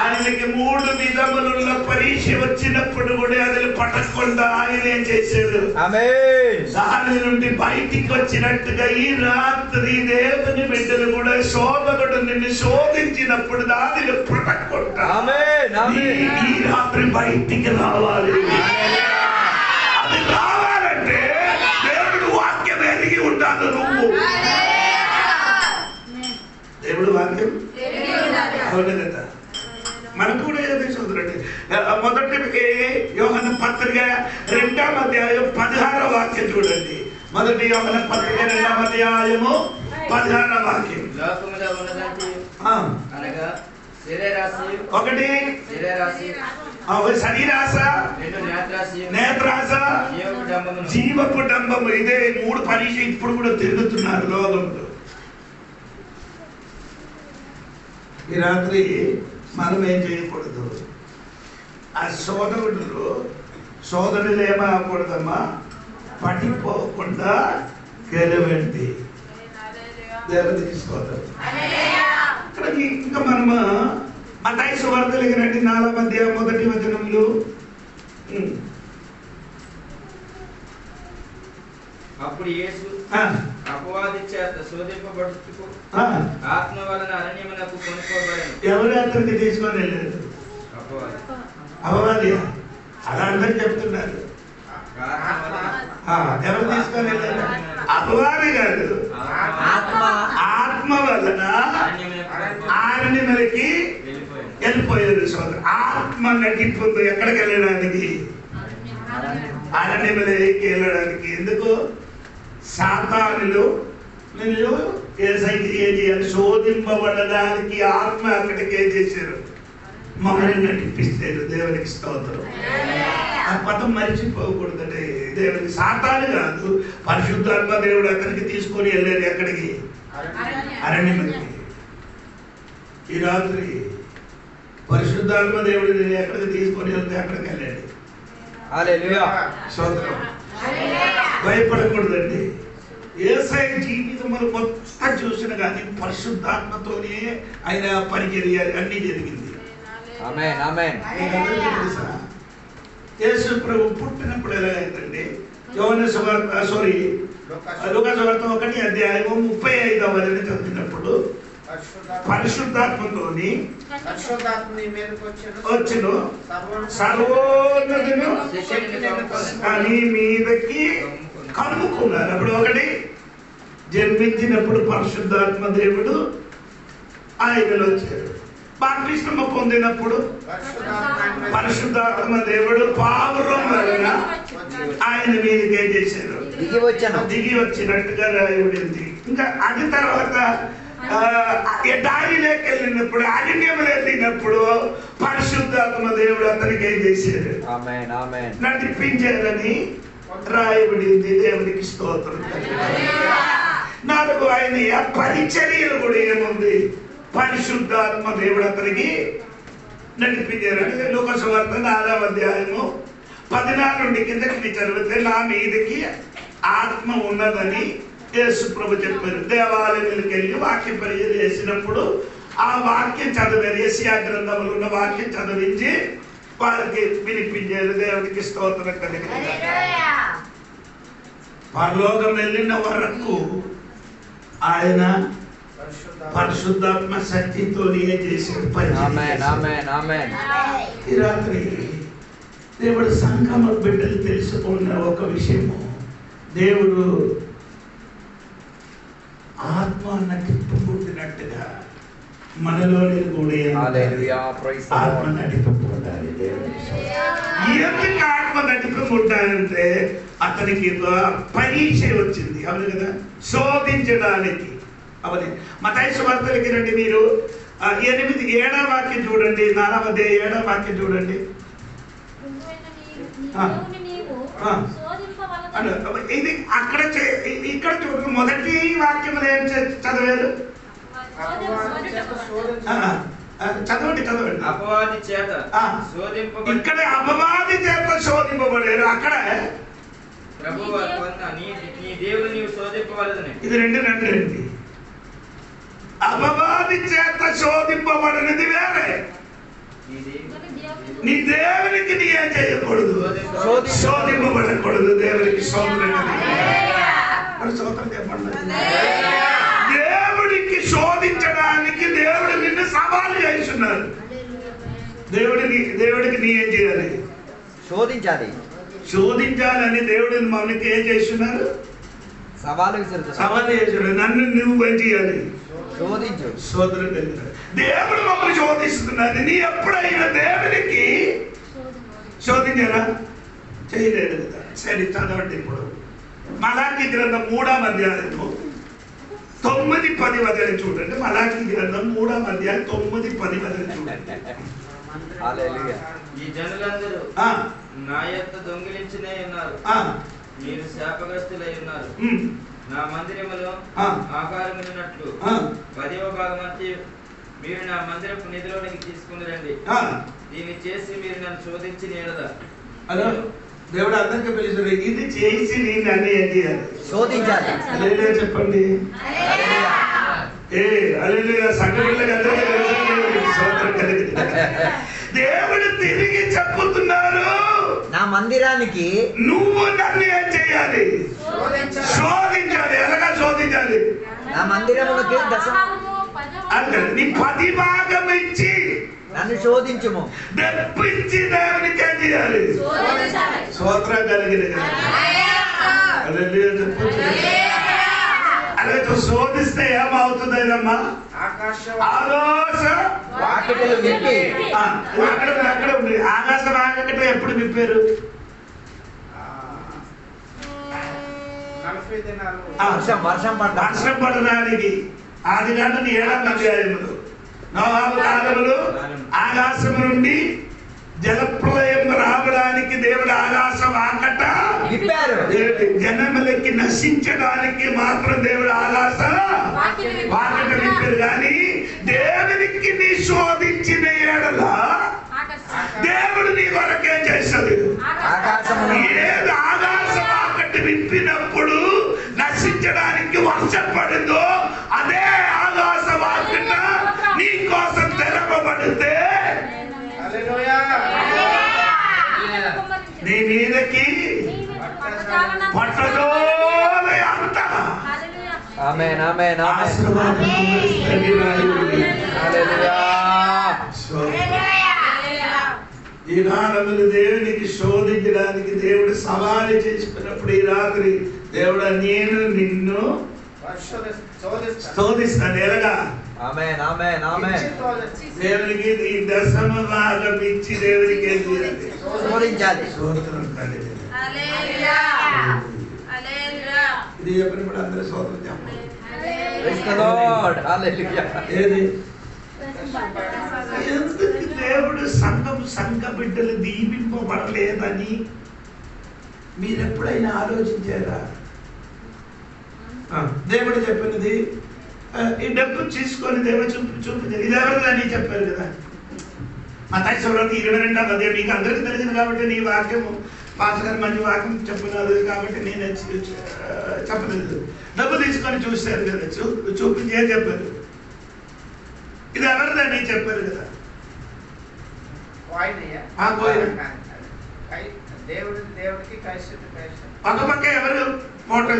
ఆయనకి 3 విధముల పరీక్ష వచ్చినప్పుడు కూడా అది పట్టకుండా ఆయన ఏం చేశాడు? దాని నుండి బయటికి వచ్చినట్టుగా ఈ రాత్రి దేవుని బిడ్డలు కూడా శోధకుడు నిన్ను శోధించినప్పుడు దానిని పట్టకుండా ఈ రాత్రి బయటికి రావాలి. అది రావాలంటే దేవుడు వాక్యం ఎరిగి ఉండాలి. నువ్వు దేవుడు వాక్యం అవును కదా. మనకు కూడా ఏదైతే చూడండి, మొదటి యోహాను పత్రిక 2వ అధ్యాయం 16వ వాక్యం చూడండి. మొదటి యోహాను పత్రిక 2వ అధ్యాయము 16వ వాక్యం. లోకములో ఉన్నదంటే అనగా ఒకటి శరీరాశ, నేత్రాశ, జీవపు డంబము. ఇదే 3 పరీక్ష ఇప్పుడు కూడా తిరుగుతున్నారు లోకంలో. ఈ రాత్రి మనం ఏం చేయకూడదు, ఆ సోదరులు ఏమకూడదమ్మా, పడిపోకుండా గెలవండి. దేవునికి స్తోత్రం. ఇక్కడ ఇంకా మనము మత్తయి సువార్తలోకి రండి, 4వ అధ్యాయం 1వ వచనంలో. అప్పుడు యేసు అపవాది చేత శోధింపబడుటకు ఆత్మ వలన అరణ్యమునకు కొనుక్కోబడెను. ఎవరు అతనికి తీసుకొని వెళ్ళారు? అపవాది. అలా అందరూ చెప్తున్నారు. ఎవరు తీసుకొని వెళ్ళారు? అపవాది కాదు, ఆత్మ వలన అరణ్యములకి వెళ్ళిపోయారు. సోదరు, ఆత్మ నటింపు ఎక్కడికి వెళ్ళడానికి? అరణ్యములకి వెళ్ళడానికి. ఎందుకు? సాతానులు నిన్ను ఏం చేయాలి? శోధింపబడడానికి ఆత్మ అక్కడికి ఏం చేశారు? మమ్మల్ని నటిపిస్తారు. దేవునికి స్తోత్రం. ఆ పదం మర్చిపోకూడదండి. దేవునికి సాతాను కాదు, పరిశుద్ధాత్మ దేవుడు అక్కడికి తీసుకొని వెళ్ళారు. ఎక్కడికి? అరణ్యములకి. ఈ రాత్రి పరిశుద్ధాత్మ దేవుడు ఎక్కడికి తీసుకొని వెళ్తే అక్కడికి వెళ్ళాడు. హల్లెలూయా. స్తోత్రం. భయపడకూడదండి. యేసయ్య జీవితంలో మొత్తం చూసిన కానీ పరిశుద్ధాత్మతోనే ఆయన పనిచేయాలి. అన్ని జరిగింది. ఆమేన్, ఆమేన్. యేసు ప్రభు పుట్టినప్పుడు ఎలా అయిందండి? యోహాను సువార్త లూకా సువార్త 1వ అధ్యాయం 35వ వచనం చదివినప్పుడు పరిశుద్ధాత్మతోని వచ్చును సర్వోన్నతుడు నీ మీదకి కమ్ముకున్నారు. అప్పుడు ఒకటి జన్మించినప్పుడు పరిశుద్ధాత్మ దేవుడు ఆయనలో వచ్చాడు. బాప్తిస్మ పొందినప్పుడు పరిశుద్ధాత్మ దేవుడు పావురం వలన ఆయన మీదకి ఏం చేశారు? దిగి వచ్చినట్టుగా రాయబడింది. ఇంకా అది తర్వాత దారిలోకి వెళ్ళినప్పుడు, అరణ్యంలో వెళ్ళినప్పుడు పరిశుద్ధాత్మ దేవుడు అతనికి ఏం చేశారు? నడిపించారని రాయబడింది. దేవునికి స్తోత్రం. 4 ఆయన పరిచర్యలు కూడా ఏముంది? పరిశుద్ధాత్మ దేవుడు అతనికి నడిపించారు. లూకా సువార్త 4వ అధ్యాయము 14 నుండి కిందకి చదివితే, నా మీదకి ఆత్మ ఉన్నదని యేసు ప్రభు చెప్పారు. దేవాలయానికి వెళ్ళి వాక్య పరిచర్య చేసినప్పుడు ఆ వాక్యం చదివారు. యెషయా గ్రంథంలో ఉన్న వాక్యం చదివించి వారికి వినిపించారు. దేవునికి స్తోత్రం కలిగింది. పరలోకం వెళ్ళిన వరకు ఆయన పరిశుద్ధాత్మ శక్తితో చేశాడు. ఈ రాత్రి దేవుడు సంఘం బిడ్డలు తెలుసుకున్న ఒక విషయము, దేవుడు ఆత్మ నటింపుకుంటున్నట్టుగా మనలోని కూడా ఆత్మ నటింపుకుంటారు. ఎందుకు ఆత్మ నటింపుకుంటారంటే అతనికి పరీక్ష వచ్చింది. అవును కదా, శోధించడానికి. అవని మత్తయి సువార్తలోకి రండి. మీరు 7వ వాక్యం చూడండి, 4వ అధ్యాయం 7వ వాక్యం చూడండి. ఇది అక్కడ ఇక్కడ చూడండి. మొదటి వాక్యంలో ఏం చదివారు? చదవండి. అపవాది చేత ఇక్కడ అపవాది చేత శోధింపబడారు. అక్కడ ఇది రెండు. అపవాది చేత శోధింపబడినది వేరే. నీ దేవునికి నీ ఏం చేయకూడదు? శోధింపబడకూడదు. దేవునికి స్తోత్రం చెప్పండి. దేవుడికి శోధించడానికి దేవుడు నిన్ను సవాలు చేస్తున్నారు. దేవుడికి నీ ఏం చేయాలి? శోధించాలని దేవుడు మనకి ఏం చేస్తున్నారు? సవాలు చేస్తున్నాడు. నన్ను నువ్వు ఏం చేయాలి? సోదరు దేవుడు మమ్మల్ని శోధిస్తున్నాడు. నీ ఎప్పుడైనా దేవుడికి శోధించారా? చేయలేదు కదా. సరే, చదవండి. ఇప్పుడు మలాకి గ్రంథం 3వ అధ్యాయము 9-10 వచనం చూడండి. మలాకి గ్రంథం 3వ అధ్యాయం 9-10 వచనం చూడండి. ఈ జనులందరూ నా యొక్క దొంగిలించినే ఉన్నారు. మీరు శాపగ్రస్తులై ఉన్నారు. నా మందిరములో ఆకారమున్నట్లు 10వ భాగమంతి మీరు నా మందిరపు నిధిలోనికి తీసుకుని రండి. దీన్ని చేసి మీరు నన్ను శోధించి నేరదా. హలో, దేవుడు అందరికీ పిలుస్తాడు, ఇది చేసి నేను అన్ని ఏం చేయాలి? శోధించాలి. హల్లెలూయా చెప్పండి. హల్లెలూయా. సంఘటనలకు అందరికీ స్తోత్రం కలిగింది. దేవుడు తిరిగి చెప్పుతున్నారు, నా మందిరానికి నువ్వు నన్ను ఏం చేయాలి? శోధించాలి. ఎలాగా శోధించాలి? నా మందిరములకి అంటే నీ 10 భాగం ఇచ్చి నన్ను శోధించుము. డబ్బిచ్చి దేవునికి ఏం చేయాలి? స్తోత్రం కలిగింది. హల్లెలూయా చెప్పండి. అలాగే శోధిస్తే ఏమవుతుందమ్మా? వాకిటలు విప్పి. అక్కడ ఉంది ఆకాశ వాకిట ఎప్పుడు విప్పారు? 40 దినాలు వర్షం పడడానికి. ఆదికాండం 7వ అధ్యాయములో నోవాహు కాలములో ఆకాశం నుండి జలప్రలయం రావడానికి దేవుడు ఆకాశ వాకట విప్పారు. జనములకి నశించడానికి మాత్రం దేవుడు ఆకాశ వాకట విప్పారు. కానీ దేవునికి నీ శోధించిన ఎడల దేవుడు నీ కొరకేం చేస్తాడు? ఏది ఆకాశ వాకట విప్పినప్పుడు నశించడానికి వర్షం పడిందో అదే ఆకాశ వాకట నీ కోసం తెరవబడితే నీ మీదకి పట్టదోలే అంత. ఆమేన్ ఆమేన్ ఆమేన్. ఈ కాలములు దేవునికి శోధించడానికి దేవుడు సవాలు చేసుకున్నప్పుడు ఈ రాత్రి దేవుడు నేను నిన్ను శోధిస్తాను. ఎలాగా? ఆమేన్ ఆమేన్ ఆమేన్. దేవునికి ఈ 10వ భాగం ఇచ్చి దేవునికి ఏం చేయాలి? శోధించాలి. స్తోత్రం కలిగింది. ఇది చెప్పినప్పుడు అందరూ స్తోత్రం చెప్పాలి. Praise the Lord. హల్లెలూయా. ఏది? ఎందుకు దేవుడు సంఘ బిడ్డలు దీవింపబడలేదని మీరు ఎప్పుడైనా ఆలోచించారా? దేవుడు చెప్పినది ఈ డబ్బు తీసుకొని దేవుడు చూపించారు. ఇది ఎవరిదని చెప్పారు కదా. మత్తయి సువార్త 22వ అధ్యాయం. మీకు అందరికీ తెలిసింది కాబట్టి నీ వాక్యము పాస్టర్ గారు మంచి వాక్యం చెప్పినారు కాబట్టి నేను చెప్పలేదు. డబ్బు తీసుకొని చూశారు కదా, చూపించి ఏం చెప్పారు? ఇది ఎవరిదని చెప్పారు కదా. ఒక పక్క ఎవరు ఫోటో,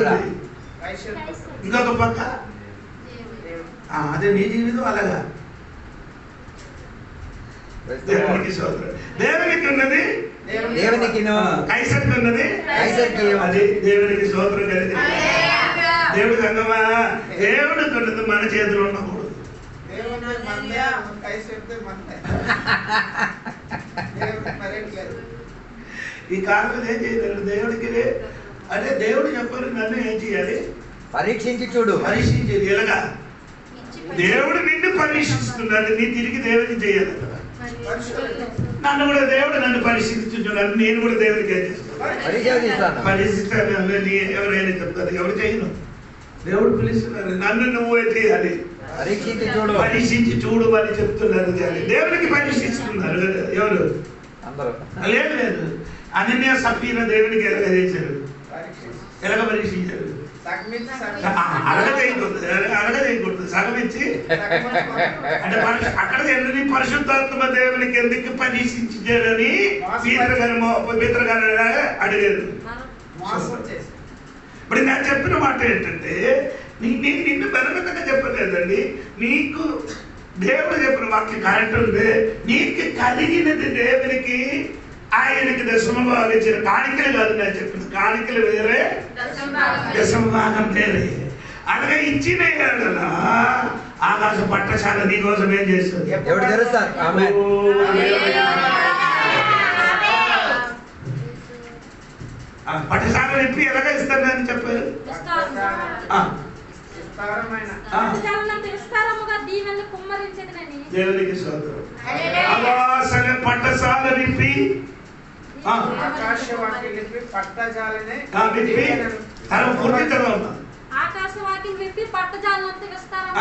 ఇంకొక పక్క అదే నీ జీవితం. అలాగా దేవునికి స్తోత్రం. దేవునికి ఉన్నది దేవునికి, కైసరికి ఉన్నది కైసరికి. అది దేవునికి స్తోత్రం కలిగింది. దేవుడు సంగమా, దేవుడికి ఉన్నది మన చేతిలో ఉండకూడదు. ఈ కాలంలో ఏం చేయగలరు? దేవుడికి అంటే దేవుడు చెప్పారు నన్ను ఏం చేయాలి? పరీక్షించి చూడు. పరీక్షించేది ఎలాగా? దేవుడు నిన్ను పరీక్షిస్తున్నాడు, నీ తిరిగి దేవుడికి చేయాలి కదా. నన్ను కూడా దేవుడు నన్ను పరీక్షిస్తున్నాడు, నేను కూడా దేవుడికి ఏం చేస్తాను? పరీక్షిస్తాను. ఎవరైనా చెప్తారు, ఎవరు చేయను. దేవుడు పిలుస్తున్నారు, నన్ను నువ్వే చేయాలి. పరీక్షించి చూడు, పరీక్షించి చూడు అని చెప్తున్నారు. దేవుడికి పరీక్షిస్తున్నారు ఎవరు? అందరూ. లేదు లేదు. అనన్య సఫీర దేవుడికి ఎలాగ చేశారు? ఎలాగ పరీక్షించారు? అడగదేయకూడదు, సగం ఇచ్చి అంటే అక్కడ ఎందుకు పరిశుద్ధాత్మ దేవునికి ఎందుకు పరీక్షించారని పీతర్ గారు అడిగారు. ఇప్పుడు నేను చెప్పిన మాట ఏంటంటే, నిన్ను బలవంతంగా చెప్పలేదండి. నీకు దేవుడు చెప్పిన వాక్య కరెక్ట్ ఉంది. నీకు కలిగినది దేవునికి, ఆయనకి దశమ భాగం ఇచ్చిన కాணிకలు కాదు. నేను చెప్పిన కాணிకలు వేరే, దశమ భాగం వేరే. అలాగే ఇచ్చిన ఆకాశ పట్టశాల నీకోసం ఏం చేస్తుంది? ఎవరు తెలుస్తారు? పట్టశాల నింపి ఎలాగ ఇస్తారు అని చెప్పారు. దేవునికి స్తోత్రం. ఆకాశ పట్టశాల నింపి ఆకాశవాక్యం విప్పి పట్టజాలంతా విస్తారం.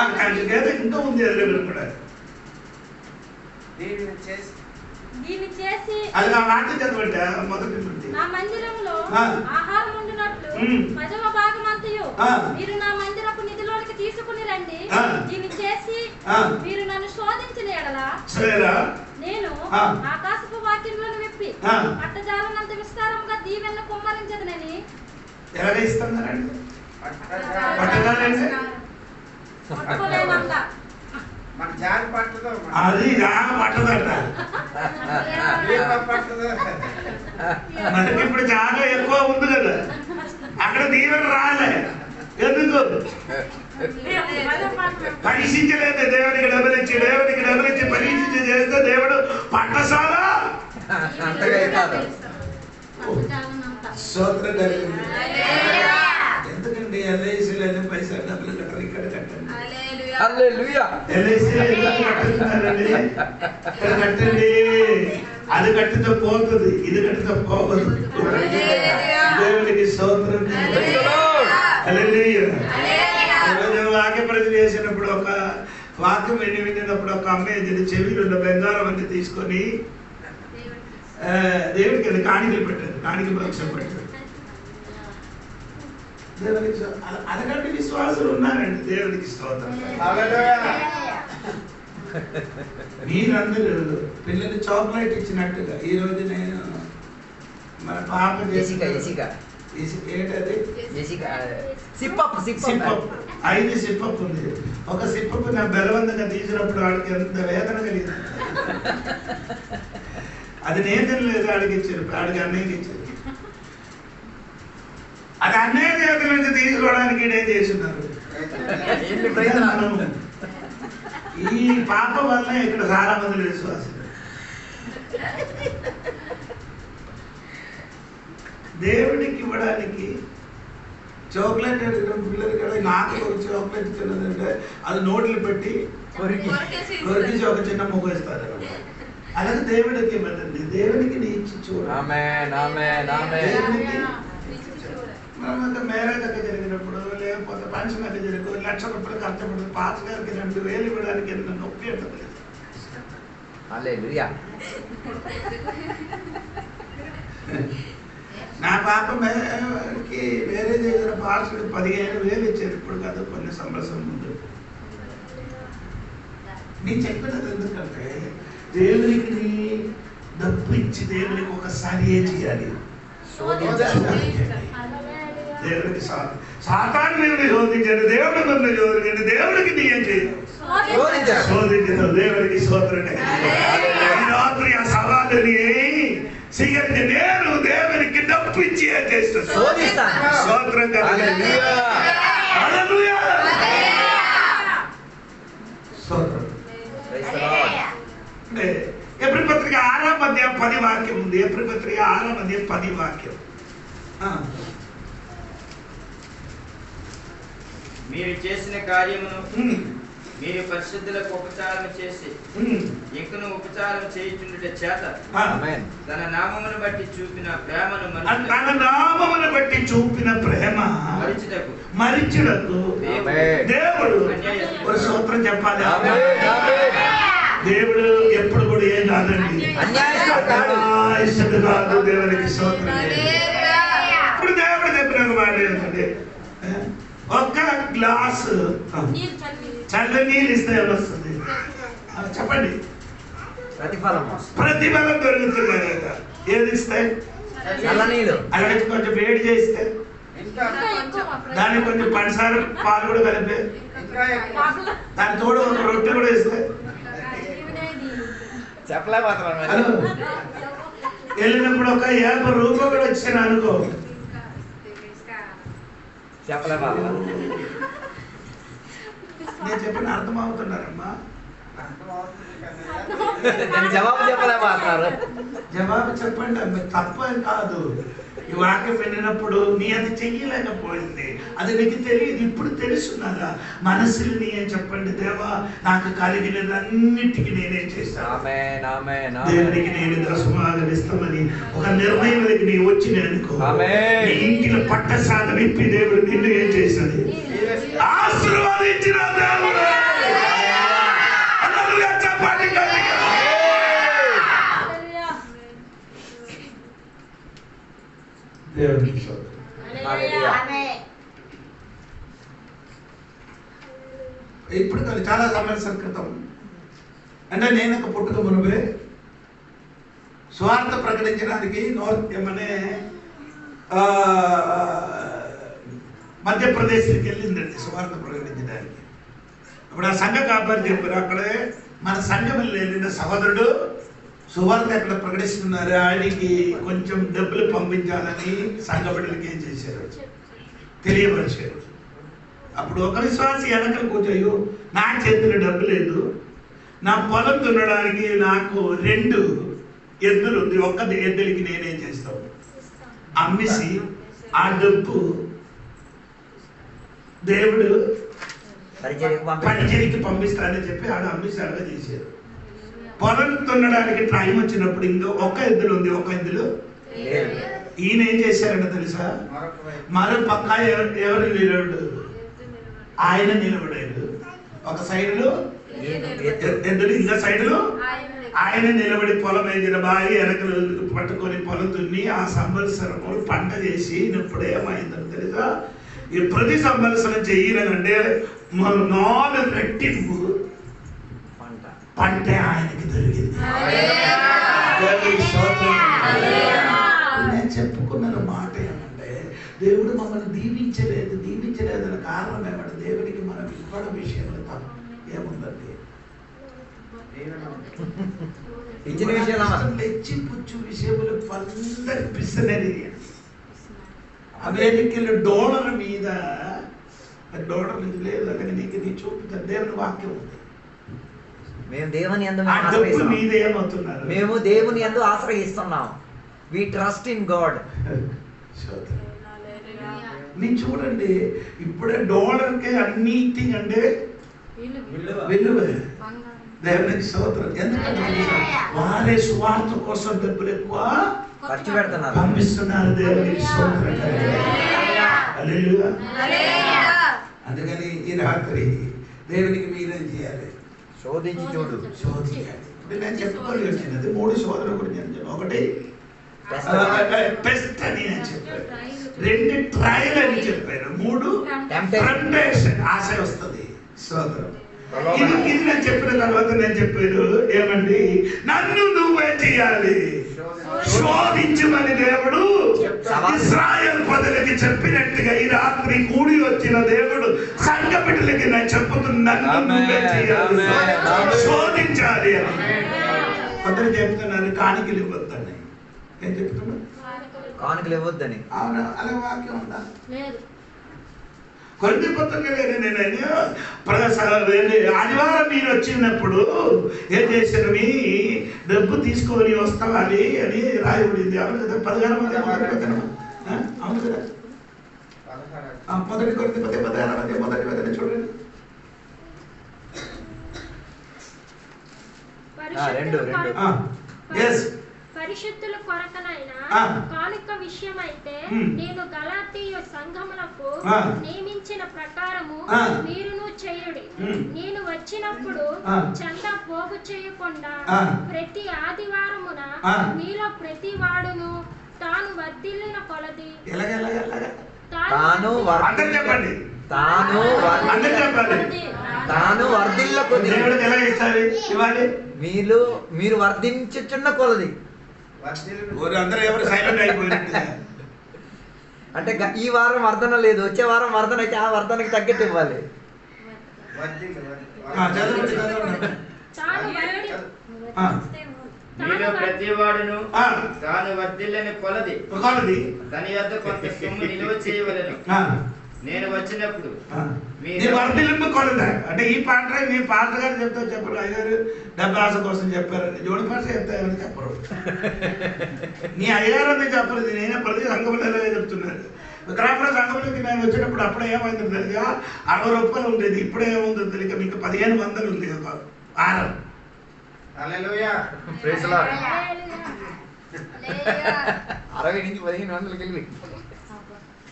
ఇంకా ఉంది కూడా దీన్ని చేసి అది నా మాట చదవండి మొదటి నుండి. నా మందిరంలో ఆహారం ఉండినట్లు పదవ భాగమంతయు మీరు నా మందిరపు నిధిలోనికి తీసుకుని రండి. దీన్ని చేసి మీరు నన్ను శోధించిన ఎడల నేను ఆకాశపు వాక్యములను విప్పి పట్టజాలనంత విస్తారంగా దీవెనను కుమ్మరించదనని. ఎలాగ ఇస్తున్నారండి? పట్టుకోలేనంత మన జారి పట్టదు, అది పట్టదట. మనకి ఇప్పుడు చాలా ఎక్కువ ఉంది కదా, అక్కడ దీవెన రాలే. ఎందుకు? పరీక్షించలేదు. దేవునికి డబ్బులిచ్చి పరీక్షించి చేస్తే దేవుడు పట్టసాల స్తోత్రం కలిగింది. ఎందుకండి ఎల్ఐసీలో పైసలు డబ్బులు కట్టరు, ఇక్కడ కట్టండి. ఎల్ఐసీలో కట్టుతున్నారండి, ఇక్కడ కట్టండి. అది కట్టితే పోతుంది, ఇది కట్టితే పోవదు. దేవునికి స్తోత్రం. వాక్య ప్రజలు చేసినప్పుడు ఒక వాక్యం వినినప్పుడు ఒక అమ్మాయి చెవిలో బంగారం అన్ని తీసుకొని దేవుడికి అది కాணிకలు పెట్టారు, కాணிక పక్షం పెట్టారు. దేవునికి అదకంటే విశ్వాసులు ఉన్నారండి. దేవునికి స్తోత్రం. మీరందరూ పిల్లలు చాక్లెట్ ఇచ్చినట్టుగా ఈ రోజు నేను మన పాప చేసి ఏంటది 5 సిప్పప్ ఉంది. ఒక సిప్పప్ నా బలవంతంగా తీసినప్పుడు వాడికి ఎంత వేదన కలిగింది. అది నేను తినలేదు, ఆడికి ఇచ్చారు, ఆడికి అన్నయ్యకి ఇచ్చారు. అది అన్నయ్య చేతుల నుంచి తీసుకోవడానికి ఏం చేస్తున్నారు? ఈ పాప వల్ల ఇక్కడ చాలా మంది విశ్వాసం. దేవుడికి ఇవ్వడానికి చాక్లెట్ పిల్లలకి కూడా నాకు ఒక చాక్లెట్ తిన్నదంటే అది నోట్లు పెట్టి కొరికేసి ఒక చిన్న ముగ్గు వేస్తారు. అలాగే దేవుడికి ఇవ్వదండి. దేవునికి నీ ఇచ్చి చూడాలి. మ్యారేజ్ అక్కడ జరిగినప్పుడు లేకపోతే ఫంక్షన్ అక్కడ జరిగినప్పుడు ₹1,00,000 ఖర్చు పాస్ గారికి 2,000 ఇవ్వడానికి ఎంత నొప్పి ఉంటుంది. నా పాపకి వేరే చేసిన పాస్కి 15,000 ఇచ్చారు. ఇప్పుడు కాదు, కొన్ని సంవత్సరం ముందు. నేను చెప్పినది ఎందుకంటే దేవునికి నీ డబ్బు ఇచ్చి దేవునికి ఒకసారి ఏం చేయాలి? దేవుడికి సాతాను దేవుడిని శోధించండి, దేవుడు నన్ను శోధించండి. దేవుడికి నీ ఏం చేయాలి? శోధించదు. దేవుడికి స్తోత్రం. ఈ రాత్రి ఆ సవాలుని సిగరెట్ నేను దేవునికి డబ్బు ఇచ్చి ఏం చేస్తాను? స్తోత్రం కలిగింది. హల్లెలూయా. స్తోత్రం. ఎబ్రీ పత్రిక 6వ అధ్యాయం 10 వాక్యం ఉంది. ఎబ్రీ పత్రిక 6వ అధ్యాయం 10 వాక్యం. మీరు చేసిన కార్యమును మీరు పరిశుద్ధులకు ఉపచారం చేసి ఇంకను ఉపచారం చేయుచుండుట చేత తన నామమును బట్టి చూపిన ప్రేమను మరిచుటకు దేవుడు ఒక స్తోత్రం చెప్పాలి. దేవుడు ఎప్పుడు కూడా ఏం కాదండి, అన్యాయస్తుడు కాదు. దేవునికి స్తోత్రం. ఇప్పుడు దేవుడు చెప్పిన మాట ఏంటంటే ఒక్క గ్లాసు చల్ల నీళ్ళు ఇస్తే ఏమొస్తుంది చెప్పండి? ప్రతిఫలం దొరుకుతుంది కదా. ఏది ఇస్తాయి? అలాగే కొంచెం వేడి చేస్తే దానికి కొంచెం పంచదార పాలు కూడా కలిపే దాని తోడు ఒక రొట్టె కూడా ఇస్తే వెళ్ళినప్పుడు ఒక ₹50 కూడా వచ్చాను అనుకో, నేను చెప్పిన అర్థం అవుతున్నారమ్మా? జవాబు చెప్పండి. తప్పేం కాదు. ఈ వాక్యం విన్నప్పుడు నీ అది చెయ్యలేకపోయింది, అది నీకు తెలియదు. ఇప్పుడు తెలుసున్నాగా మనసులు నీ ఏం చెప్పండి? దేవా, నాకు కలిగినన్నిటికీ నేనేం చేస్తాను? దేవునికి నేను దశమాగం ఇస్తామని ఒక నిర్ణయంలోకి నీ వచ్చి అనుకో. నీ ఇంటిలో పట్ట సాధన ఇప్పి దేవుడు నిన్ను ఏం చేశాడు? ఆశీర్వాదించిన దేవుడు. చెప్పండి. దేవునికి స్తోత్రం. ఇప్పుడు కాదు, చాలా సంవత్సరాల క్రితం అంటే నేను ఒక పుట్టుక మునుపే స్వార్థ ప్రకటించడానికి ఏమనే మధ్యప్రదేశ్కి వెళ్ళిందండి స్వార్థ ప్రకటించడానికి. అప్పుడు ఆ సంఘ కాపరి చెప్పారు, అక్కడే మన సంఘం వెళ్ళిన సహోదరుడు సువార్త ఎక్కడ ప్రకటిస్తున్నారు, ఆయనకి కొంచెం డబ్బులు పంపించాలని సంఘ బిడ్డలకి ఏం చేశారు, తెలియపరిచారు. అప్పుడు ఒక విశ్వాసి వెనకలు కూర్చోయో, నా చేతిలో డబ్బు లేదు, నా పొలం దున్నడానికి నాకు 2 ఎద్దులు ఉంది, ఒక్క ఎద్దులకి నేనేం చేస్తాను, అమ్మేసి ఆ డబ్బు దేవుడు పరిచయకి పంపిస్తానని చెప్పి ఆడ అమ్మేసి అడగ చేశారు. పొలం దున్నడానికి టైం వచ్చినప్పుడు ఇంకా ఒక్క ఎద్దులు ఉంది, ఒక్క ఎద్దులు ఈయన ఏం చేశారంటే తెలుసా, మరో పక్క ఎవరు నిలబడు, ఆయన నిలబడాడు. ఒక సైడ్లో ఎద్దులు, ఇంకా సైడ్లో ఆయన నిలబడి పొలం వేసిన భార్య వెనకలు పట్టుకొని పొలం దున్ని ఆ సంవత్సరము పంట చేసి ఇప్పుడు ఏమైందని తెలుసా, ఈ ప్రతి సంవత్సరం చెయ్యాలంటే 4 రెట్టింపు పంట ఆయనకి దొరికింది. నేను చెప్పుకున్న మాట ఏమంటే, దేవుడు మమ్మల్ని దీవించలేదు అనే కారణం ఏమంటే, దేవుడికి మనం ఇవ్వడం విషయంలో తప్ప ఏముందండి, ఇచ్చిన విషయాలు తెచ్చి పుచ్చు విషయములు అందరి పిస్తనేది. అమెరికలో $1 మీద $1 లేదు, అలాగే నీకు నీ చూపుతారు, దేవుని వాక్యం ఉంది. మేము దేవుని యందు ఏమవుతున్నారు, మేము దేవుని యందు ఆశ్రయిస్తున్నాం. We trust in God. నేను చూడండి, ఇప్పుడే $1కే అన్నిటి అంటే విలువ. దేవునికి స్తోత్రం. ఎందుకంటే వారే స్వార్థ కోసం డబ్బులు ఎక్కువ ఖర్చు పెడుతున్నారు, పంపిస్తున్నారు. దేవునికి స్తోత్రం. హల్లెలూయా. అందుకని ఈ రాత్రి దేవునికి మీరేం చేయాలి, శోధించి చూడు. శోధించాలి. నేను చెప్పుకోలేసినది 3 శోధన గురించి చెప్పాను. ఒకటి పెస్ట్ అని నేను చెప్పాను, 2 ట్రయల్ అని చెప్పాను, 3 టెంప్టేషన్, ఆశ వస్తుంది, శోధన. ఇది నేను చెప్పిన తర్వాత నేను చెప్పాను ఏమండి, నన్ను నువ్వే చేయాలి, శోధించమని దేవుడు ఇశ్రాయేలు ప్రజలకి చెప్పినట్టుగా ఈ రాత్రి కూడి వచ్చిన దేవుడు సంఘ బిడ్డలకి నేను చెప్పుతున్నాను, నువ్వే చేయాలి, శోధించాలి అని. కొందరు చెప్తున్నారు కాணிకలు ఇవ్వద్దని. ఏం చెప్తున్నా, కానుకలు ఇవ్వద్దని. అవునా, అలా వాక్యం ఉందా? కొన్ని కొత్తగా లేదు. నేను ఆదివారం మీరు వచ్చినప్పుడు ఏం చేశారు, మీ డబ్బు తీసుకొని వస్తావాలి అని రాయబడింది. అవును కదా, 16 మంది అవును కదా, మొదటి కొరింథీ 16 మొదటి వచనం చూడండి. 2 పరిశుద్ధుల కొరకనైనా కానుక విషయమైతే నేను గలాతీయ సంఘములకు నియమించిన ప్రకారము మీరును చేయుడి. నేను వచ్చినప్పుడు చందా పోగు చేయకుండా ప్రతి ఆదివారమున మీలో ప్రతి వాడును తాను వర్ధిల్లిన కొలది మీరు వర్ధించుచున్న కొలది. అంటే ఈ వారం వర్ధన లేదు, వచ్చే వారం వర్ధన అయితే ఆ వర్ధనకి తగ్గట్టు ఇవ్వాలి. ప్రతి వాడును తాను వర్ధిల్లని కొలది దాని యొద్ద కొంత సొమ్ము నిలువ చేయవలెను. నేను వచ్చినప్పుడు అంటే ఈ పాట మీ పాట గారు చెప్తా చెప్పరు, అయ్యారు డబ్బు ఆశ కోసం చెప్పారు, జోడి భాష చెప్తాయని చెప్పరు, నీ అయ్యారు అని చెప్పరు. నేనే ప్రతి సంఘంలో చెప్తున్నాను. విక్రాపుర సంఘంలోకి నేను వచ్చినప్పుడు అప్పుడే ఏమైంది తెలియక 60 రూపాయలు ఉండేది, ఇప్పుడే ఏముందో తెలియక మీకు 1500 ఉంది ఒక వారం. 60 నుంచి 1500 వెళ్ళి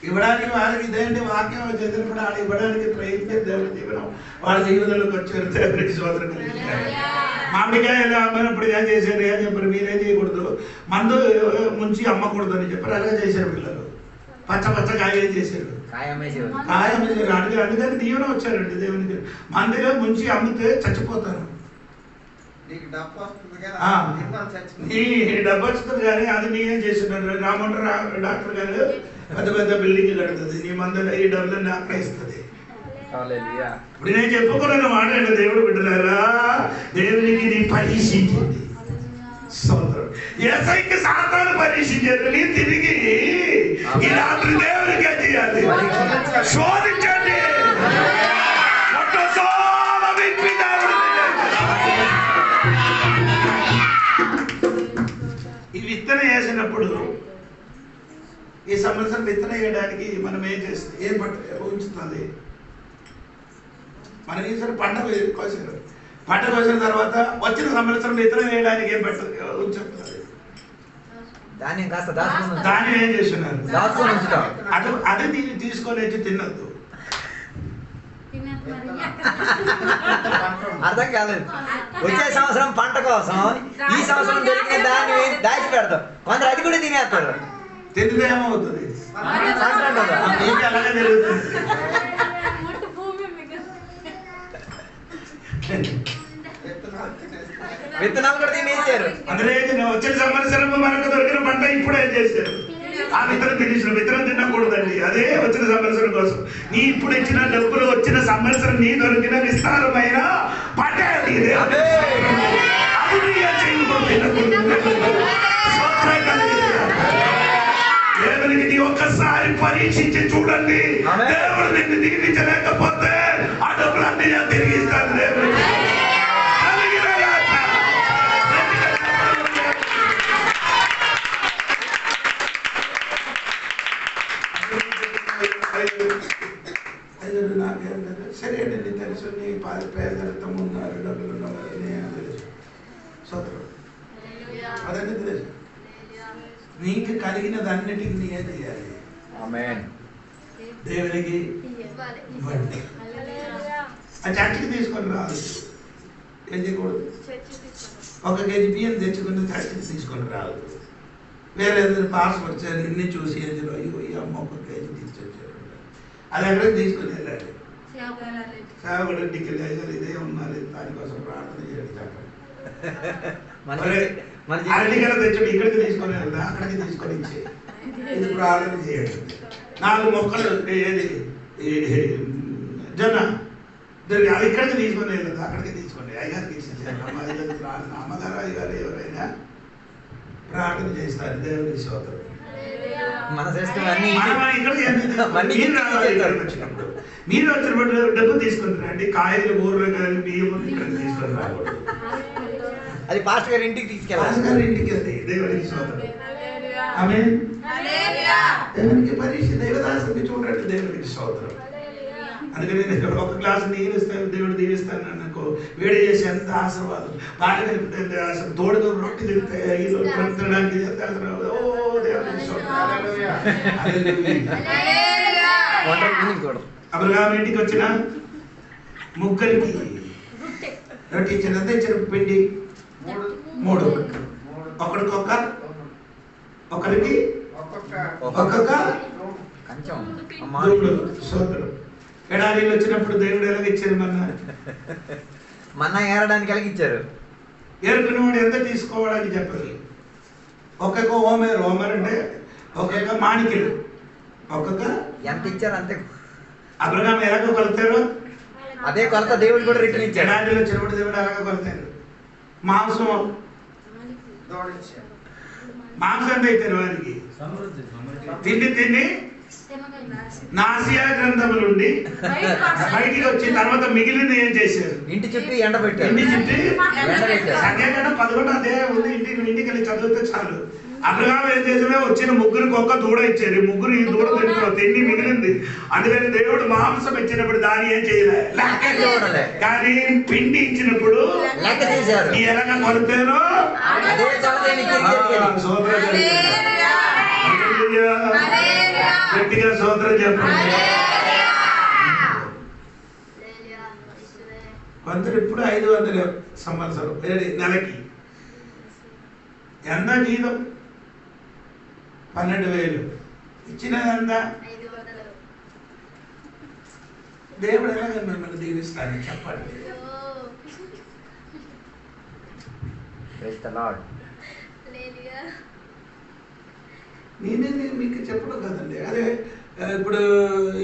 ఇవ్వడానికి వాళ్ళకి ఇదేంటి వాక్యం చదివినప్పుడు వాళ్ళు ఇవ్వడానికి ప్రయత్నం దేవుడి జీవనం వాళ్ళ జీవితంలోకి వచ్చారు. దేవుడికి స్తోత్రం కలిగించారు. మామిడికాయలు అమ్మినప్పుడు ఏం చేశారు, ఏం చెప్పారు, మీరేం చేయకూడదు, మందు ముంచి అమ్మకూడదు అని చెప్పారు. అలాగే చేశారు పిల్లలు. పచ్చ పచ్చ కాయ చేశారు, కాయ అమ్మేసారు. అందుకని దీవెన వచ్చారండి దేవునికి. మందిలో ముంచి అమ్మితే చచ్చిపోతారు. నీకు డబ్బు వస్తుంది కదా, ఆ. చచ్చిపోతుంది. నీ డబ్బు వస్తుంది కానీ అది నీకేం చేస్తున్నారు? రామంటారు డాక్టర్ గారు పెద్ద పెద్ద బిల్డింగ్ కడుతుంది, నీ మందులో ఈ డబ్బులన్నీ ఆక్రయిస్తుంది. ఇప్పుడు నేను చెప్పుకున్న మాట్లాడిన దేవుడు బిడ్డలారా, దేవునికి నీ పరీక్షించింది. ఏసైకి సాతాను పరీక్షించారు, నీ తిరిగి ఈ రాత్రి దేవునికి ఏం చేయాలి? శోధించండి. ఈ విత్తనం వేసినప్పుడు ఈ సంవత్సరం విత్తనం వేయడానికి మనం ఏం చేస్తాం? ఏం ఉంచుతుంది? మనం ఈసారి పంట కోసారు, పంట కోసిన తర్వాత వచ్చిన సంవత్సరం విత్తనం వేయడానికి ఏం ఉంచుతుంది? ధాన్యం కాస్త ధాన్యం ఏం చేస్తున్నారు? దాచుకొని ఉంచుతాం. అది దీన్ని తీసుకొని వచ్చి తినద్దు. అర్థం కాలేదు. వచ్చే సంవత్సరం పంట కోసం ఈ సంవత్సరం దొరికిన దాన్ని దాచి పెడతాం. కొందరు అది కూడా తినేస్తారు. తింటే ఏమవుతుంది? పంట మీకు అలాగే జరుగుతుంది. విత్తనాలు కూడా తినేసారు. అందులో వచ్చిన సంవత్సరం మనకు దొరికిన పంట ఇప్పుడు ఏం చేశారు? ఆ విత్తనం తినేసిన విత్తనం తినకూడదండి. అదే వచ్చిన సంవత్సరం కోసం నీ ఇప్పుడు ఇచ్చిన డబ్బులు వచ్చిన సంవత్సరం నీ దొరికిన విస్తారమైన పంట అది. దేవునికి నీ ఒక్కసారి పరీక్షించి చూడండి. దేవుడు నిన్ను దీవించలేకపోతే ఆ డబ్బులన్నీ తిరిగి ఇస్తాను దేవుడికి. నాకేం కదా సరేనండి, తెలుసు నీ పేదరితం ఉన్నారు, డబ్బులు ఉన్నారని తెలుసు. సోదరు అదన్నీ తెలుసు. నీకు కలిగినదన్నిటికి నీ ఏం చేయాలి? దేవునికి ఇవ్వండి. ఆ చర్చికి తీసుకొని రాదు. ఏం చేయకూడదు? 1 కేజీ బియ్యం తెచ్చుకుని చర్చికి తీసుకొని రాదు. వేరే ఏదైనా పార్సల్ వచ్చారు, ఇన్ని చూసి ఏదో ఈ అమ్మ 1 కేజీ తీసుకొచ్చారు, అది ఎక్కడికి తీసుకుని వెళ్ళాలి. సేవకుడు ఇంటికి వెళ్ళి ఇదే ఉన్నారు, దానికోసం ప్రార్థన చేయండి. అరటికల తెచ్చుడు ఇక్కడికి తీసుకొని వెళ్దా, అక్కడికి తీసుకొని ఇచ్చి ఇది ప్రార్థన చేయండి. 4 మొక్కలు ఏది జొన్న దొరికి అది ఇక్కడికి తీసుకొని వెళ్ళదు, అక్కడికి తీసుకొని అయ్యారికి ఇచ్చేసారు. అమ్మగారు అయ్యారు ఎవరైనా ప్రార్థన చేస్తారు. దేవుడి స్తోత్రం. మీరు వచ్చినప్పుడు డబ్బు తీసుకుంటారండి, కాయలు ఊర్లో కానీ బియ్యం ఇక్కడ తీసుకొని రాకూడదు. అది పాస్టర్ గారి ఇంటికి తీసుకెళ్ళాలి. పాస్టర్ గారి ఇంటికి అది దేవుడికి స్తోత్రం. ఆమేన్. దేవునికి పరీక్ష దైవదాసుని చూడండి, దేవుడికి స్తోత్రం. అందుకని ఒక గ్లాసు నీళ్ళు ఇస్తాను, దేవుడు దీవిస్తాను అనుకో, వేడి చేసి ఎంత ఆశీర్వాదం. బాగా కలిపితే అసలు తోడుగా రొట్టి తింటే తినడానికి ఎంత ఆశీర్వాదం. ఓ దేవుడికి స్తోత్రం. అబ్రహాము ఇంటికి వచ్చిన ముగ్గురికి రొట్టి ఇచ్చిన, ఎంత ఇచ్చిన? పిండి 3. ఒకరికి ఒక్కొక్క సోదరుడు. ఎడారీలు వచ్చినప్పుడు దేవుడు ఎలాగ ఇచ్చారు? మన్నా ఏరడానికి ఎలాగిచ్చారు? ఏరుకునేవాడు ఎంత తీసుకోవడానికి చెప్పారు. ఒక్కొక్క ఓమర్ అంటే ఒక్కొక్క మాణిక్యులు, ఒక్కొక్క ఎంత ఇచ్చారు అంతే. అబ్రహాము ఎలాగో కొలుతారు, అదే కొలత దేవుడు కూడా రిటర్న్ ఇచ్చాడు. ఎడారీలు వచ్చినప్పుడు దేవుడు ఎలాగ కొలుతారు. మాంసం ఎంత ఇచ్చారు వారికి? తిండి నాసియా గ్రంథము నుండి బయటికి వచ్చి తర్వాత మిగిలింది ఏం చేశారు? ఇంటి చుట్టూ ఎండబెట్టారు. ఇంటి చుట్టూ సంఖ్యాకన్నా 11 అదే ఉంది. ఇంటికి వెళ్ళి చదివితే చాలు. అబ్రహాము ఏం చేసినా వచ్చిన ముగ్గురికి ఒక్క దూడ ఇచ్చారు. ముగ్గురు ఈ దూడ తిండి మిగిలింది. అందుకని దేవుడు మాంసం ఇచ్చినప్పుడు దాన్ని ఏం చేయలే, కానీ పిండి ఇచ్చినప్పుడు ఎలాగ కొలుతారో గట్టిగా సోదరం చెప్పండి. కొందరు ఇప్పుడు 500 సంవత్సరం నెలకి ఎంత జీతం? 12,000. ఇచ్చినదంతా దేవుడు ఎలాగ మిమ్మల్ని దీవిస్తాను చెప్పండి. నేనే మీకు చెప్పడం కదండి. అదే ఇప్పుడు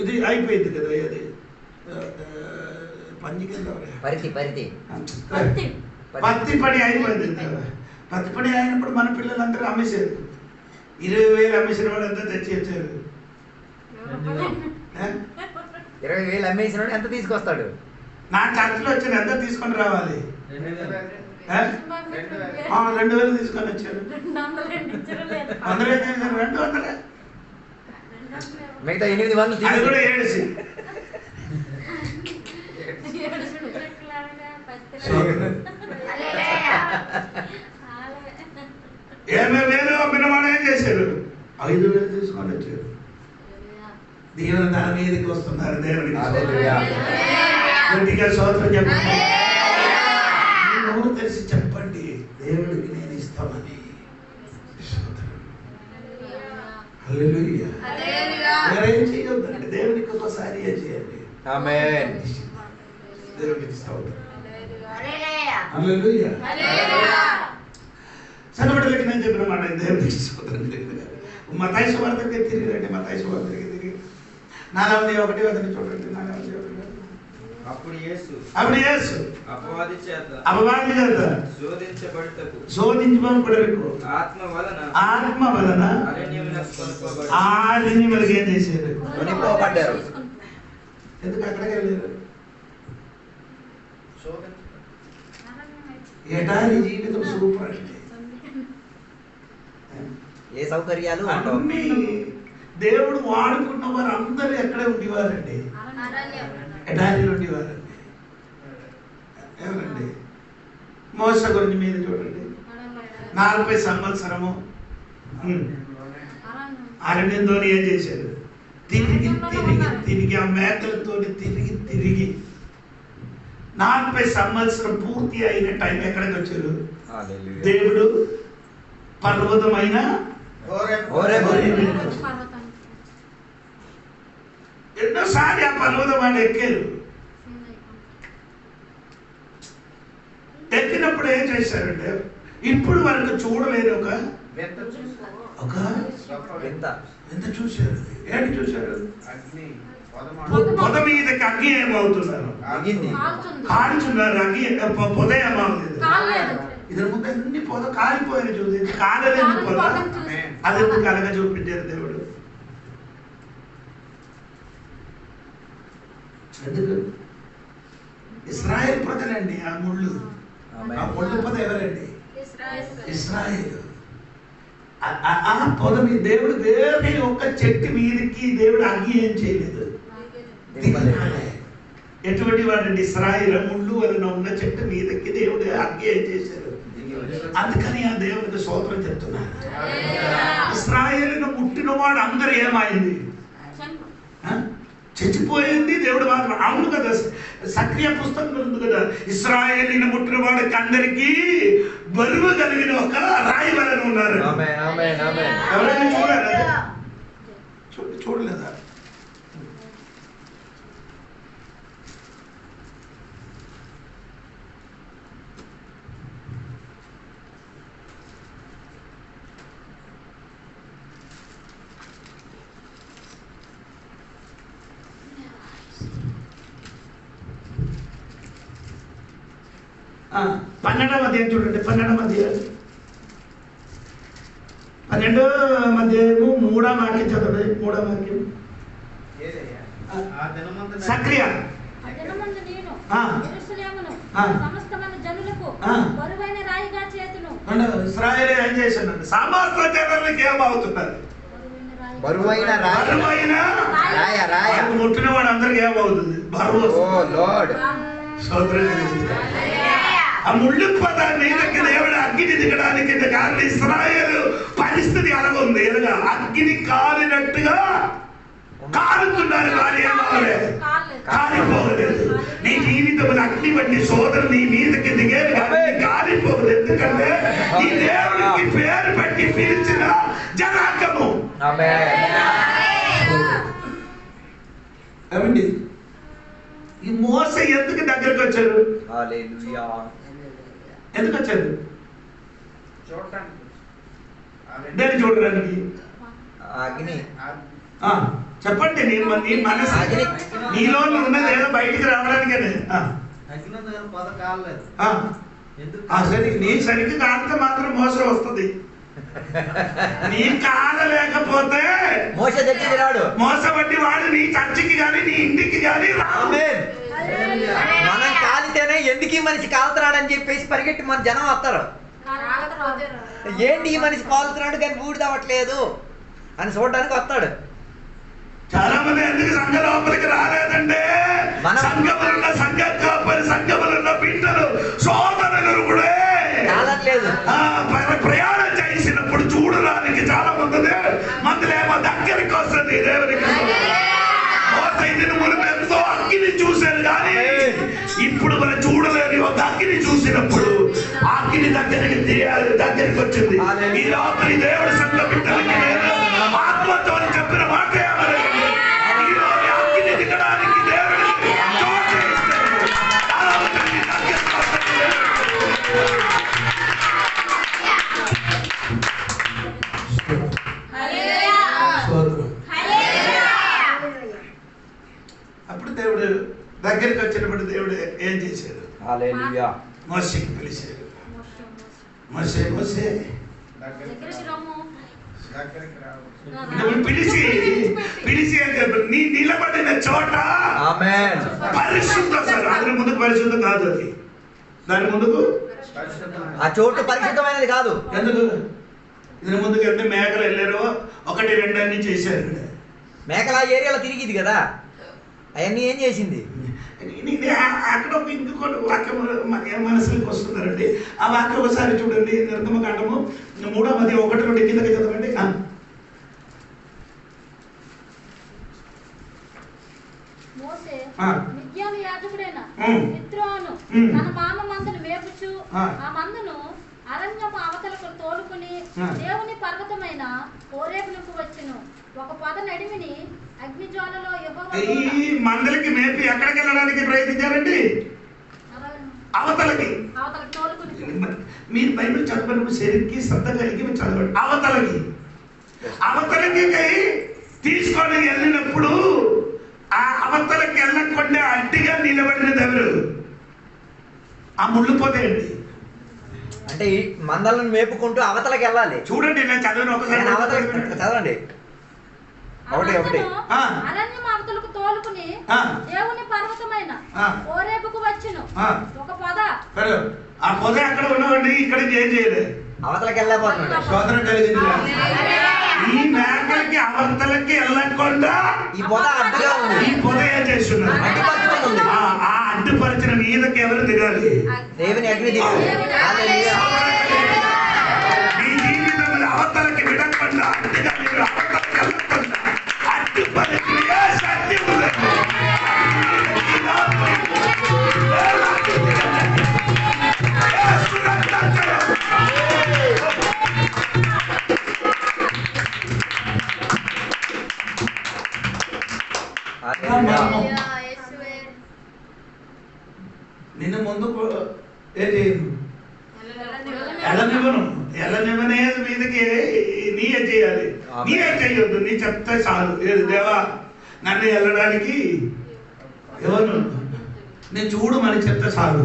ఇది అయిపోయింది కదా, అది పత్తి పని అయిపోయింది కదా. పత్తి పని అయినప్పుడు మన పిల్లలందరూ అమ్మేశారు. 20,000 అమ్మేసిన వాడు అంతా తెచ్చి వచ్చారు. 20,000 అమ్మేసిన వాడు ఎంత తీసుకొస్తాడు? నా ఖర్చులు వచ్చాను, ఎంత తీసుకొని రావాలి? 2,000 తీసుకొని వచ్చారు. 200 మిగతా 800 అది కూడా ఏడిసి వేలు అమ్మిన వాడు ఏం చేశారు? 5,000 తీసుకొని వచ్చారు. దేవుని దాని మీదకి వస్తున్నారు. దేవుడికి స్తోత్రం చెప్పండి. నోరు తెలిసి చెప్పండి, దేవుడికి నేను ఇస్తామని. హల్లెలూయా. వేరేం చేయొద్దండి, దేవునికి ఒకసారి చేయండి. ఆమేన్. దేవునికి స్తోత్రం. హల్లెలూయా. సన్నబిడ్డలకి నేను చెప్పిన మాట దేవునికి స్తోత్రం. మత్తయి సువార్తకి తిరిగి రండి. మత్తయి సువార్తకి తిరిగి 4వ అధ్యాయం చూడండి. 4వ అధ్యాయం. అప్పుడు యేసు అపవాది చేత శోధించబడుటకు ఆత్మ వలన అరణ్యములకు ఏం చేశారు? కొనిపోబడ్డారు. ఎందుకు అక్కడికి వెళ్ళారు? ఎడారి జీవితం సూపర్ అండి. ఏ సౌకర్యాలు అన్ని దేవుడు వాడుకున్న వారు అందరూ ఎక్కడే ఉండేవారండి? ఎడారిలో ఉండేవారండి. ఎవరండి? మోసే గురించి మీరు చూడండి. 40 సంవత్సరము అరణ్యంతో ఏం చేశారు? తిరిగి ఆ మేకలతో తిరిగి 40 సంవత్సరం పూర్తి అయిన టైం ఎక్కడికి వచ్చారు? దేవుడు పర్వతమైన ఎన్నోసారి ఆ పర్వతం వాళ్ళు ఎక్కారు. ఎక్కినప్పుడు ఏం చేశారంటే, ఇప్పుడు వాళ్ళకి చూడలేని ఒక ఎంత చూశారు? ఏంటి చూశారు? పొద మీదకి అగ్గి ఏమవుతున్నారు? కాల్చున్నారు. అగ్గి పొద ఏమవుతుంది? ఇద్దరు ముందు అన్ని పొద కాలిపోయిన చూసి కాలలేదు పొద. అది ఎందుకు అలాగా చూపించారు దేవుడు? ఎందుకు? ఇశ్రాయేల్ ప్రజలండి ఆ ముళ్ళు. ఆ ముళ్ళు పొద ఎవరండి? ఇశ్రాయేల్. ఆ పొద మీద దేవుడు వేరే ఒక్క చెట్టు మీదకి దేవుడు అగ్గి ఏం చేయలేదు. ఎటువంటి వాడండి? ఇశ్రాయేల్ ముళ్ళు వలన ఉన్న చెట్టు మీదకి దేవుడు అగ్గి ఏం చేశారు? అందుకని ఆ దేవుడికి స్తోత్రం చెప్తున్నారు. ఇశ్రాయేలును ముట్టిన వాడు అందరూ ఏమైంది? చచ్చిపోయింది. దేవుడు మాత్రం అవును కదా. సక్రియ పుస్తకం ఉంది కదా, ఇశ్రాయేలును ముట్టిన వాడికి అందరికీ బరువు కలిగిన ఒక రాయి వలన ఉన్నారు. ఎవరైనా చూడారా? చూడలేదా? పన్నెండవ అధ్యాయం చూడండి. 12వ అధ్యాయం 3వ వాక్యం చదవండి. 3వ వాక్యం. సక్రియ ఇశ్రాయేలు ఏం చేశాడు? సమస్త జనులకి ఏమవుతున్నారు? బరువైన ముట్టిన వాడు అందరికి ఏమవుతుంది? బరువు. ఆ ముళ్ళు పద మీదకి దేవుడు అగ్గిని దిగడానికి కారణం ఇశ్రాయేలు పరిస్థితి అలాగుంది. ఎలాగా అగ్గిని కాలినట్టుగా కాలుతున్నారు. కాలిపోలేదు. నీ జీవితం అగ్ని వంటి సోదరు నీ మీదకి దిగేది కాలిపోదు. ఎందుకంటే ఈ దేవుడికి పేరు పెట్టి పిలిచిన జనాంగము. ఏమండి ఈ మోసే ఎందుకు దగ్గరికి వచ్చారు? హల్లెలూయా. ఎందుకు వచ్చారు? చూడటానికి దాన్ని చూడడానికి. అగ్ని. చెప్పండి. నీ మనసు నీలో ఉన్నది ఏదో బయటికి రావడానికి. అగ్ని పొద కాలేదు. సరే నీ సరికి కాలితే మాత్రం మోసం వస్తుంది. నీ కాలలేకపోతే మోసే దగ్గరికి రాడు. మోసబట్టి వాడు నీ చర్చికి కానీ నీ ఇంటికి కానీ ఆమేన్. మనం కాలితేనే ఎందుకు ఈ మనిషి కాలుతున్నాడు చెప్పేసి పరిగెట్టి మన జనం వస్తారు. ఏంటి ఈ మనిషి కాలుతున్నాడు కానీ బూడిద అవ్వట్లేదు అని చూడడానికి వస్తాడు. చాలా మంది ఎందుకు సంఘ లోపలికి రాలేదంటే సంఘములున్న బిడ్డలు సోదరులు కూడా ప్రయాణం చేసినప్పుడు చూడడానికి చాలా మందిలేమో దగ్గరికి వస్తుంది. దేవునికి ఎంతో అగ్గిని చూశారు కానీ ఇప్పుడు మనం చూడలేని ఒక అగ్గిని చూసినప్పుడు అగ్గిని దగ్గరికి వచ్చింది. ఈ రాత్రి దేవుడి సంఘ బిడ్డలకి ఆత్మతో చెప్పిన మాట దిగడానికి దేవుడికి అప్పుడు దేవుడు దగ్గరికి వచ్చినప్పుడు దేవుడు ఏం చేశాడు? హల్లెలూయా. మోషేకి పిలిచాడు. మోషే మోషే పిలిచి నీ నిలబడిన చోట పరిశుద్ధ. దాని ముందుకు పరిశుద్ధం కాదు. అది దాని ముందుకు ఆ చోటు పరిశుద్ధమైనది కాదు. ఎందుకు? దీని ముందుకు వెళ్తే మేకలు వెళ్ళారు, 1, 2 అన్ని చేశారు. మేకలు ఆ ఏరియాలో తిరిగిది కదా, అవన్నీ ఏం చేసింది? అక్కడ ఇంకొక వాక్యం మనసులోకి వస్తున్నారండి. ఆ వాక్యం ఒకసారి చూడండి. నిర్గమకాండము 3:1-2 కిందకి చదవండి. మోసే మిద్యాను యాజకుడైన యిత్రోను తన మామ మందను మేపుచు ఆ మందను అరణ్యపు అవతలకు తోలుకుని దేవుని పర్వతమైన హోరేబునకు వచ్చెను. ఒక పొద నడిమిని అగ్నిజ్వాలలో ఈ మందలకి మేపి ఎక్కడికి వెళ్ళడానికి ప్రయత్నించారండి? అవతలకి తోలుకుని. మీరు బైబిల్ చదవనప్పుడు శరీరకి శ్రద్ధ కలిగి మీరు చదవండి. అవతలకి తీసుకొని వెళ్ళినప్పుడు ఆ అవతలకి వెళ్ళకుండా అడ్డిగా నిలబడినది ఎవరు? ఆ ముళ్ళు పోతాయండి. అంటే ఈ మందలను మేపుకుంటూ అవతలకి వెళ్ళాలి. చూడండి, నేను చదవను ఒకసారి. చదవండి. ఒకటి అరణ్యం అవతలకు తోలుకుని దేవుని పర్వతమైన హోరేబుకు వచ్చెను. ఒక పొద. ఆ పొద అక్కడ ఉన్నవండి, ఇక్కడ ఏం చేయలేదు. అవతలకి వెళ్ళలేకపోతున్నాడు. సోదరం కలిగింది. ఈ మేకలకి అవతలకి వెళ్ళకుండా ఈ పొద అడ్డుగా ఉంది. ఈ పొద ఏం చేస్తున్నారు? ఆ అడ్డుపరిచిన మీదకి ఎవరు దిగాలి? దేవుని అగ్ని దిగాలి. మీ జీవితంలో అవతలకి విడకుండా అడ్డుగా మీరు అవతలకి వెళ్ళకుండా అడ్డుపరిచిన ఏ శక్తి ఉండదు. నిన్ను ముందుకు ఏం చేయను, ఎల్లనివ్వనే మీదకి నీయే చేయాలి. నీయే చెయ్యొద్దు, నీ చెప్తే చాలు. ఏది దేవా నన్ను వెళ్ళడానికి ఎవరు నేను చూడమని చెప్తే చాలు.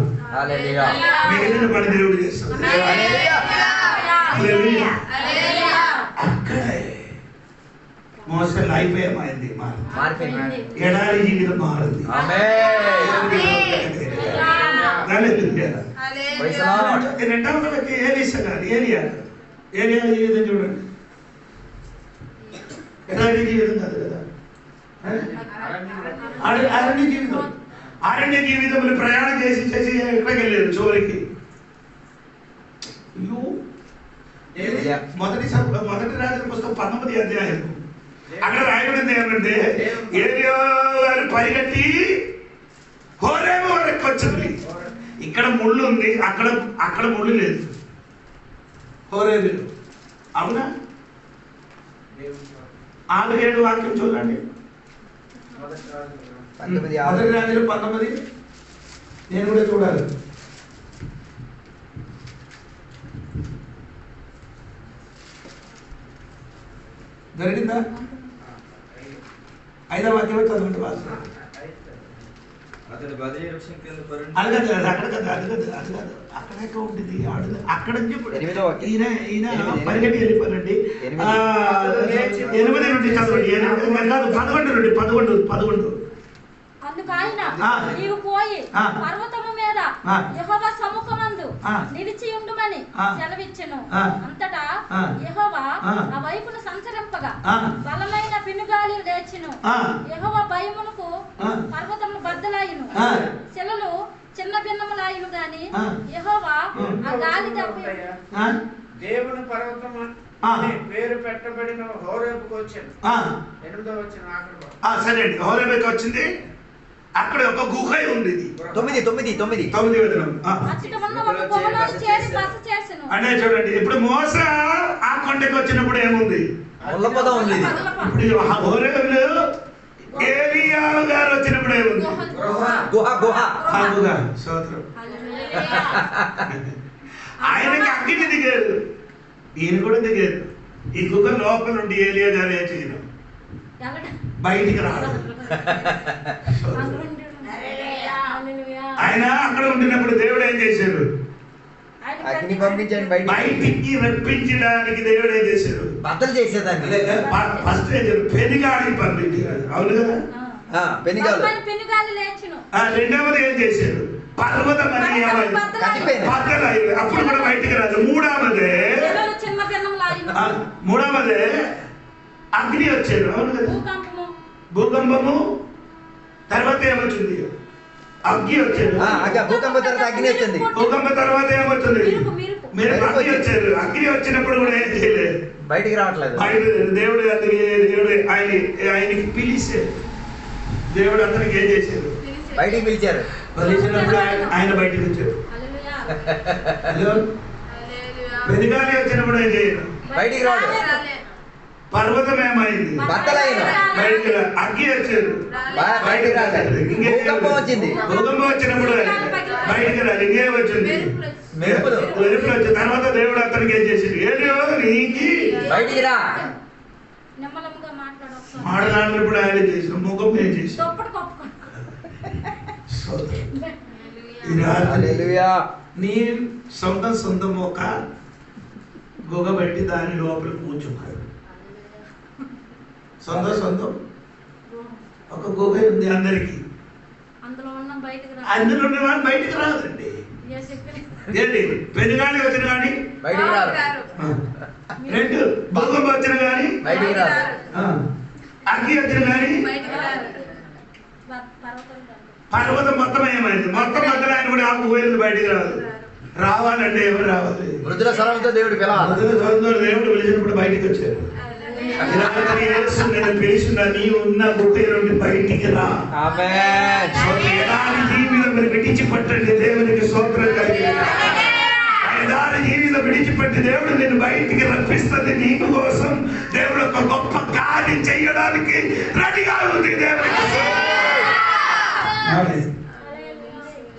మిగిలిన పని దేవుడు చేస్తాడు. అక్కడే మోసే లైఫ్ ఏమైంది? మారిపోయింది. ఎడారి జీవితం మారింది. రెండవ వ్యక్తి ఏలియా గారు. ఏలియా జీవితం చూడండి. ఎడారి జీవితం కాదు కదా, అరణ్య జీవితం. అరణ్య జీవితంలో ప్రయాణం చేసి ఎక్కడికి వెళ్ళారు? చివరికి మొదటి రాజుల పుస్తకం 19వ అధ్యాయం. అక్కడ రాయబడింది ఏమంటే ఏలియా గారు పరిగెత్తి హోరేబు వరకు వచ్చింది. ఇక్కడ ముళ్ళు ఉంది, అక్కడ ముళ్ళు లేదు. హోరేబు అవునా? 6-7 వాక్యం చూడండి. 19 మొదటి రాజులు 19 నేను కూడా చూడాలి. జరిగిందా? 5వ వాక్యం చదవండి వాసు. అతడు బదిలీ వృక్షం కింద అడగదు అక్కడ కదా, అడగదు అక్కడే ఉంటుంది. అక్కడ ఈయన పరిగెట్టి వెళ్ళిపోయారండి. 8 నుండి చదవండి. 11. అందుకు ఆయన నీవు పోయి పర్వతము మీద యెహోవా సముఖమందు నిలిచి ఉండుమని సెలవిచ్చెను. అంతటా యెహోవా ఆ వైపును సంచరింపగా బలమైన పెనుగాలి లేచెను. యెహోవా భయమునకు పర్వతములు బద్దలాయును, శిలలు చిన్న భిన్నములాయును గాని యెహోవా ఆ గాలి దప్పి దేవుని పర్వతం పేరు పెట్టబడిన హోరేబుకు వచ్చాను. 8వ వచనం ఆఖరి. సరే అండి, హోరేబుకి వచ్చింది. అక్కడ ఒక గుహ ఉంది. 9 అంటే చూడండి, ఇప్పుడు మోస ఆ కొండకి వచ్చినప్పుడు ఏముంది? ముళ్ళపొద ఉంది. హోరేబులో ఏలియా గారు వచ్చినప్పుడు ఏముంది? గుహ. స్తోత్రం. ఆయనకి అగ్ని దిగారు, ఈయన కూడా దిగారు. ఈ గుహ లోపల నుండి ఏలియా గారు ఏం చేయరు, బయటికి రాడు. ఆయన అక్కడ ఉండినప్పుడు దేవుడు ఏం చేశారు? అగ్ని పంపించండి, బయటికి రప్పించడానికి దేవుడు ఏం చేశారు? బద్దలు చేసేదాన్ని. ఫస్ట్ ఏం చేశారు? పెనుగాలి పంపించారు. అవును కదా, పెనుగాలి. రెండవది ఏం చేశారు? పర్వతం అని బద్దలు. అప్పుడు కూడా బయటికి రాదు. మూడవదే అగ్ని వచ్చారు. అవును కదా, భూకంపము. తర్వాత ఏమొచ్చింది? అగ్ని వచ్చారు. భూకంపం తర్వాత అగ్ని వచ్చింది. భూకంపం తర్వాత ఏమవుతుంది? మీరు అగ్ని వచ్చారు. అగ్ని వచ్చినప్పుడు కూడా ఏం చేయలేదు, బయటికి రావట్లేదు. దేవుడు ఆయనకి పిలిచారు. దేవుడు అతనికి ఏం చేశారు? బయటికి పిలిచారు. పిలిచినప్పుడు ఆయన బయటికి వచ్చారు. పెనుగాలి వచ్చినప్పుడు ఏం చేయరు, బయటికి రాడు. పర్వతం ఏమైంది? బద్దలైన. అగ్గి వచ్చారు, బయటికి రాలేదు. భూకంపం వచ్చింది. భూకంపం వచ్చినప్పుడు బయటికి రాదు. ఇంకేం వచ్చింది? మెరుపులు వచ్చింది. తర్వాత దేవుడు అతనికి ఏం చేసింది? నీకి బయటికి రా మాట్లాడినప్పుడు ఆయన చేసిన ముఖం ఏం చేసి నీ సొంతం ఒక గుగ పెట్టి దాని లోపల కూర్చున్నాడు. సొంతం ఒక గుహ ఉంది అందరికి. అందులో ఉన్న వాళ్ళు బయటకు రాదండి. ఏంటి? పెనుగాలి వచ్చిన కానీ బయటికి రారు. 2 భూకంపం వచ్చిన కానీ బయటికి రారు. అగ్గి వచ్చిన కానీ పర్వతం మొత్తం ఏమైంది? మొత్తం మధ్యలో ఆయన కూడా ఆకు పోయింది, బయటికి రాదు. రావాలంటే ఎవరు రావాలి? వృద్ధుల స్వరంతో దేవుడు పిలవాలి. దేవుడు పిలిచినప్పుడు బయటికి వచ్చారు. నేను పిలిచిన నీవు ఉన్న గుట్ట నుండి బయటికి రా. జీవితం విడిచిపట్టండి, దేవునికి స్తోత్రం కలిగి జీవితం విడిచిపెట్టి దేవుడు నేను బయటికి రప్పిస్తుంది. నీకు కోసం దేవుడు ఒక గొప్ప కార్యం చేయడానికి రెడీగా ఉంది. దేవునికి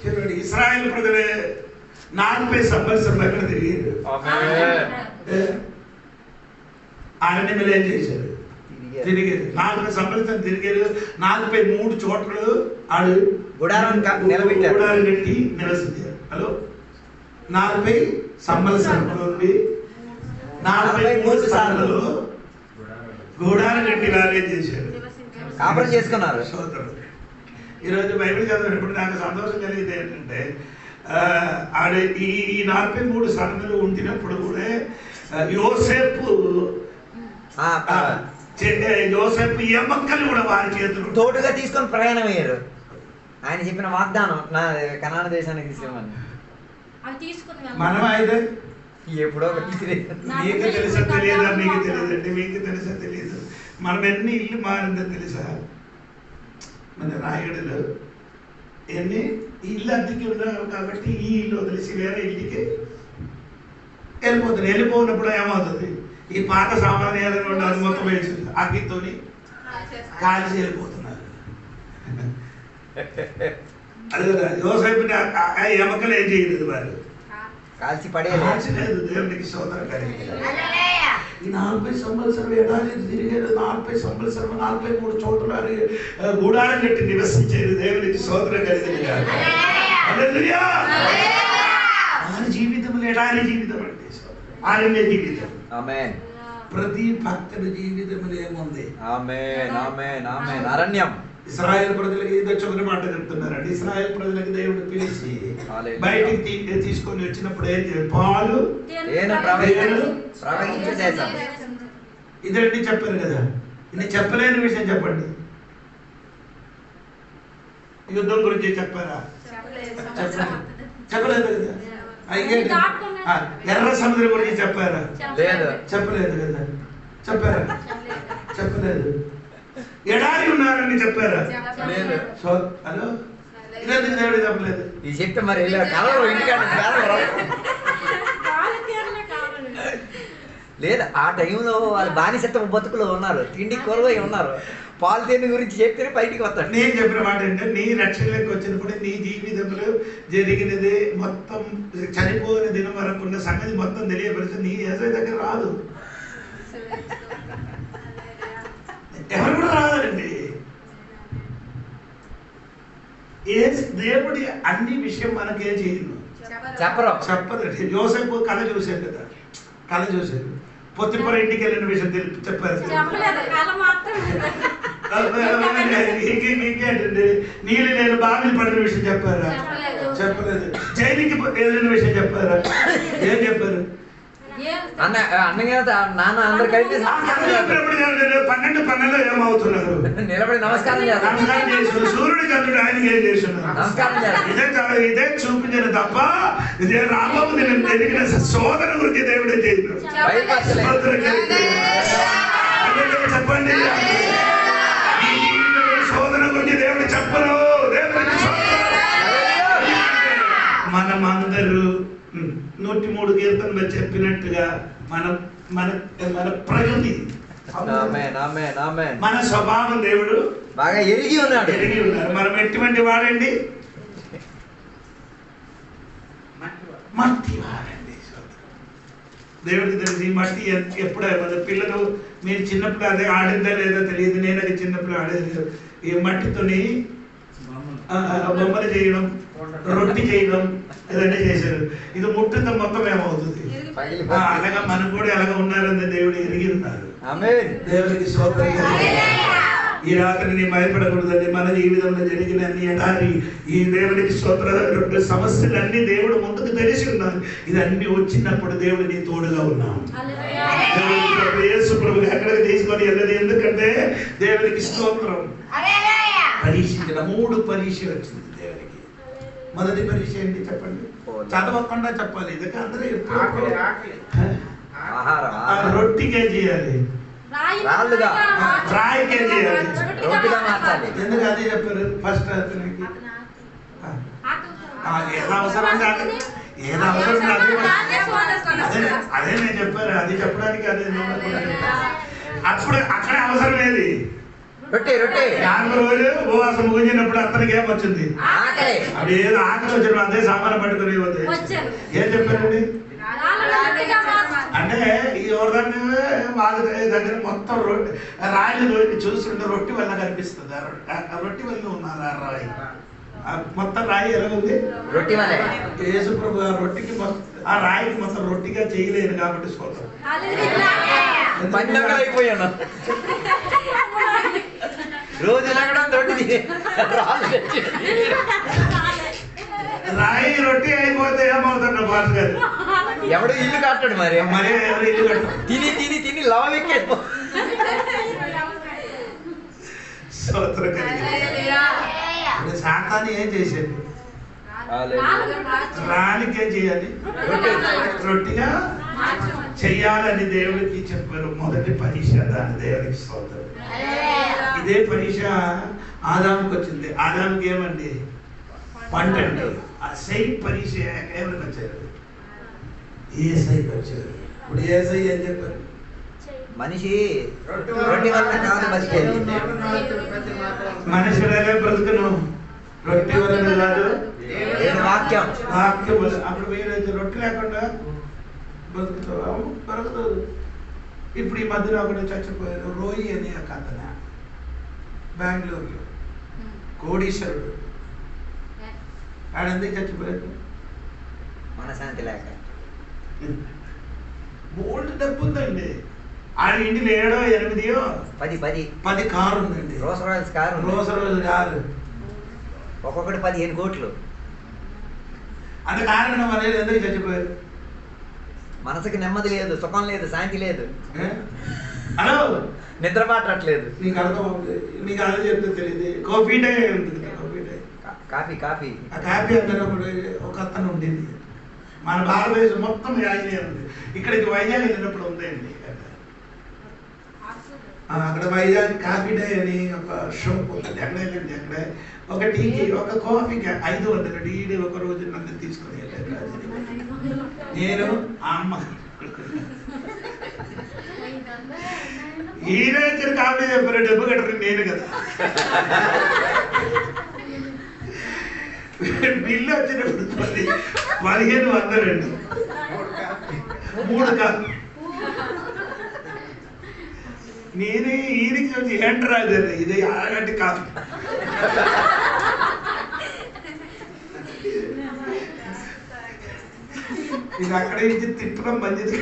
చూడండి, ఇశ్రాయేలు ప్రజలే 40 సంవత్సరాలు ఎక్కడ తిరిగారు. అరణ్యంలో ఏం చేశారు? తిరిగారు. 40 సంవత్సరాలు తిరిగారు. 43 చోట్ల ఆడు గుడారం కట్టి నివసించారు. హలో, 40 సంవత్సరాలు 43 సార్లు గుడారం కట్టి ఏం చేశారు? కాపురం చేసుకున్నారు. ఈరోజు బైబిల్ చదివినప్పుడు నాకు సంతోషం కలిగింది ఏంటంటే, ఆడ ఈ 43 సార్లు ఉండినప్పుడు కూడా యోసేపు ఎమ్మక్కలు కూడా వారి చేతులు తోడుగా తీసుకొని ప్రయాణం అయ్యారు. ఆయన చెప్పిన వాగ్దానం నా కనాన దేశానికి తీసుకెళ్ళమని. మనం అయితే ఎప్పుడో మీకు తెలుసా తెలియదా? మీకు తెలియదండి. మీకు తెలుసా తెలియదు? మనం ఎన్ని ఇల్లు మారిందో తెలుసా? మన రాయగడలో ఎన్ని ఇల్లు అద్దెకి ఉన్నాం కాబట్టి ఈ ఇల్లు వదిలేసి వేరే ఇంటికి వెళ్ళిపోతుంది. వెళ్ళిపోయినప్పుడు ఏమవుతుంది? ఈ పాత సామాన్యాలను ఉండాలి మొత్తం వేసి అగ్గితోని కాల్చి వెళ్ళిపోతున్నారు. అది కదా యోసేపుని ఎమకలు ఏం చేయలేదు వారు, కాల్చి పడేయలేదు. దేవునికి స్తోత్రం కలిగింది. ఈ 40 సంవత్సరాలు ఎడారి తిరిగేది, 40 సంవత్సరాలు 43 చోట్ల గూడారం కట్టి నివసించేది. దేవునికి స్తోత్రం కలిగింది. హల్లెలూయా. ఆయన జీవితంలో ఎడారి జీవితం అంటే ఆరణ్య జీవితం. ఆమేన్. ప్రతి భక్తుడి జీవితంలో ఏముంది? ఆమేన్ ఆమేన్ ఆమేన్. అరణ్యం. ఇశ్రాయేల్ ప్రజలకు ఏదో చొక్కని మాట చెప్తున్నారండి. ఇశ్రాయేల్ ప్రజలకు దేవుడు పిలిచి బయటికి తీసుకొని వచ్చినప్పుడు ఏం చేయాలి? పాలు ప్రవహించే దేశం. ఇదండి చెప్పారు కదా. ఇది చెప్పలేని విషయం చెప్పండి. యుద్ధం గురించి చెప్పారా? చెప్పలేదు కదా. ఎర్ర సముద్రం గురించి చెప్పారా? లేదు. చెప్పలేదు కదా. చెప్పారా? చెప్పలేదు. ఎడారి ఉన్నారని చెప్పారా? లేదు. హలో, ఇదేందుకు దేవుడు చెప్పలేదు? ఇది చెప్తే మరి లేదు. ఆ టైంలో వాళ్ళు బానిసత్వ బతుకులో ఉన్నారు, తిండి కొరవై ఉన్నారు. పాలు తేనె గురించి చెప్తేనే బయటికి వస్తాడు. నేను చెప్పిన మాట అంటే నీ రక్షణలోకి వచ్చినప్పుడు నీ జీవితంలో జరిగినది మొత్తం చనిపోయిన దినం వరకు ఉన్న సంగతి మొత్తం తెలియపరిచి నీ యేసయ్య దగ్గర రాదు. ఎవరు కూడా రాదండి. దేవుడి అన్ని విషయం మనకేం చేయను చెప్పదండి. యోసేపు కళ చూశాడు కదా, కళ చూశాడు. పొత్తిపొర ఇంటికి వెళ్ళిన విషయం చెప్పారు. ఇంకేంటండి, నీళ్ళు నేను బావిని పడిన విషయం చెప్పారా? చెప్పలేదు. జైలుకి వెళ్ళిన విషయం చెప్పారా? ఏం చెప్పారు? అన్నగా నాన్న అందరు కలిపి 12 ఏమవుతున్నారు? నిలబడి నమస్కారం చేస్తున్నారు. సూర్యుడు చంద్రుడు ఆయనకి ఏం చేస్తున్నారు? నమస్కారం ఇదే చూపించారు తప్ప ఇదే రాబోదు నేను జరిగిన శోధన గురించి దేవుడే చేయను. చెప్పండి, శోధన గురించి దేవుడు చెప్పను. దేవుడికి మనమందరూ 103 కీర్తనలు చెప్పినట్టుగా మన మన మన ప్రకృతి, మన స్వభావం దేవుడు బాగా ఎరిగి ఉన్నాడు. మనం ఎటువంటి వాడండి? మట్టి వాడండి. దేవుడికి తెలిసి మట్టి ఎప్పుడు పిల్లలు మీరు చిన్నప్పుడు అదే ఆడిందా లేదో తెలియదు. నేను అది చిన్నప్పుడు ఆడేది. ఈ మట్టితోని బొమ్మలు చేయడం, రొట్టి చేయడం ఇదన్నీ చేశారు. ఇది ముట్టుతో మొత్తం ఏమవుతుంది? అలాగా మనం కూడా ఎలాగ ఉన్నారని దేవుడు ఎరిగి ఉన్నారు. దేవుడికి స్తోత్రం. ఈ రాత్రి నీ భయపడకూడదండి. మన జీవితంలో జరిగిన అన్ని ఎడారి ఈ దేవుడికి స్తోత్ర సమస్యలన్నీ దేవుడు ముందుకు తెలిసి ఉన్నారు. ఇదన్నీ వచ్చినప్పుడు దేవుడు నీ తోడుగా ఉన్నాం. యేసు ప్రభు ఎక్కడికి తీసుకొని వెళ్ళదు. ఎందుకంటే దేవుడికి స్తోత్రం. పరీక్షించిన 3 పరీక్షలు వచ్చింది దేవుడికి. మొదటి పరీక్ష ఏంటి చెప్పండి? చదవకుండా చెప్పాలి. ఇది అందరూ రొట్టికే చేయాలి, రాయికే చేయాలి. ఎందుకు అదే చెప్పారు? ఫస్ట్ అతనికి ఏదో అవసరం కాదు, ఏదో అవసరం కాదు. అదే నేను చెప్పారు. అది చెప్పడానికి అదే అప్పుడు అక్కడే అవసరం ఏది? 50 రోజులు ఉపవాసం ముగించినప్పుడు అతనికి ఏమొచ్చింది? అది ఏదో ఆకలి వచ్చినప్పుడు అదే సామాన్ పట్టుకుని ఏం చెప్పారండి? అంటే ఈ ఎవరిదాన్ని వాళ్ళ దగ్గర మొత్తం రాయిలు చూస్తుంటే రొట్టి వల్ల కనిపిస్తుంది. ఆ రొట్టి వల్ల ఉన్నారు. ఆ రాయి మొత్తం రాయి ఎలా ఉంది? రొట్టి వల్ల. యేసు ప్రభు ఆ రొట్టికి ఆ రాయికి మొత్తం రొట్టిగా చేయలేను కాబట్టి స్తోత్రం. అయిపోయాను రోజు రాయి రొట్టి అయిపోతే ఏమవుతాడు బాస్ గారు? ఎవడు ఇల్లు కట్టాడు మరి. మరి ఎవరు ఇల్లు కట్టాడు? తిని తిని తిని లవెక్కేపో. సాతాను ఏం చేసేది? రానికి ఏం చేయాలి? రొట్టిగా చెయ్యాలని దేవుడికి చెప్పారు. మొదటి పరీక్ష దాని దేవుడికి స్తోత్రం. ఇదే పరీక్ష ఆదాముకి వచ్చింది. ఆదాముకి ఏమండి? పంట అండి. ఆ సేమ్ పరీక్ష ఎవరికి వచ్చారు? యేసయ్యకి వచ్చారు. ఇప్పుడు యేసయ్య ఏం చెప్పారు? మనిషి రొట్టి వల్ల కాదు బతికేది. మనుషులే బ్రతుకు రొట్టె వలన కాదు, వాక్యం వాక్యం వలన. అప్పుడు మీరు రొట్టె లేకుండా బతుకుతావా? బతుకుతావు. ఇప్పుడు ఈ మధ్యలో ఒకటి చచ్చిపోయారు, రోయి అని ఒక అతను బెంగళూరులో, కోడీశ్వరుడు. ఆడెందుకు చచ్చిపోయాడు? మనశాంతి లేక. బోల్డ్ డబ్బు ఉందండి ఆడ ఇంటిలో 7 8 10 కారు ఉందండి. రోల్స్ రాయల్స్ కారు, రోజు కారు, ఒక్కొక్కటి 15 కోట్లు. అంత కారణం అనేది ఎందుకు చచ్చిపోయారు? మనసుకి నెమ్మది లేదు, సుఖం లేదు, శాంతి లేదు, హలో నిద్ర పట్టట్లేదు. నీకు అర్థం అవుతుంది, నీకు అర్థం చెప్తే తెలియదు. కాఫీ డే ఉంటుంది, కాఫీ డే. కాఫీ ఆ కాఫీ అంటే ఒక అతను ఉండేది. మన భారతదేశం మొత్తం ఆయనే ఉంది. ఇక్కడికి వైజాగ్ వెళ్ళినప్పుడు ఉందండి. అక్కడ వైజాగ్ కాఫీ డే అని ఒక షాప్ ఉంటుంది. అక్కడ వెళ్ళండి. అక్కడ ఒక టీకి ఒక కాఫీకి 500 టీ. ఒక రోజు నన్ను తీసుకొని వెళ్ళాను. నేను అమ్మ ఈయన ఇచ్చిన కాఫీ చెప్పారు, డబ్బు కట్టరు నేను కదా. బిల్లు వచ్చినప్పుడు 1500 3 కాఫీ. నేనే ఈయనకి వచ్చి ఏంటరాదు ఇది అరగంట కాఫీ. ఇది అక్కడ ఇచ్చి తిట్టడం మంచిది.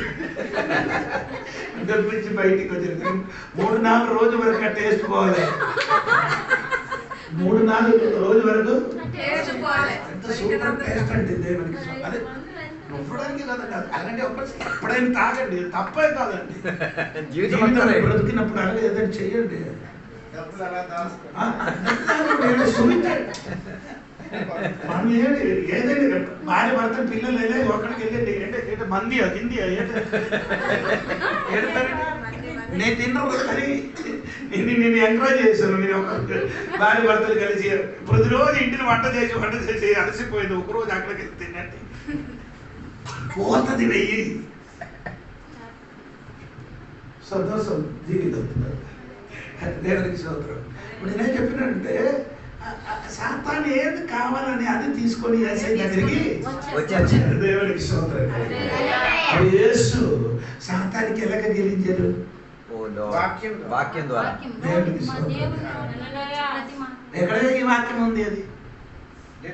డబ్బించి బయటికి వచ్చింది. 3-4 రోజుల వరకు ఆ టేస్ట్ పోవాలి. 3-4 రోజుల వరకు ఎంత సూపర్ టేస్ట్ అండి దేవునికి. అదే నొప్పడానికి కదా కాదు, అలాంటి ఎప్పుడైనా తాగండి, తప్పే కాదండి. జీవితంలో బ్రతికినప్పుడు అలాగే ఏదైనా చెయ్యండి. మనం ఏదైనా భార్య భర్త పిల్లలు వెళ్ళి ఒకడికి వెళ్ళండి. అంటే మంది హిందీ నేను తిన్నాను కానీ నేను ఎంకరేజ్ చేశాను. నేను ఒక భార్య భర్తలు కలిసి ప్రతిరోజు ఇంటిని వంట చేసి అలసిపోయింది. ఒకరోజు అక్కడికి వెళ్ళి తిన్నట్టు పోతుంది వెయ్యి. సంతోషం జీవితం. దేవునికి స్తోత్రం. ఇప్పుడు నేనేం చెప్పినంటే సాతాను ఏది కావాలని అది తీసుకొని యేసు దగ్గరికి వచ్చారు. దేవునికి స్తోత్రం. యేసు సాతానికి ఎలాగ గెలించారు? వాక్యం ద్వారా. దేవునికి స్తోత్రం. ఎక్కడ ఈ వాక్యం ఉంది? అది 8వ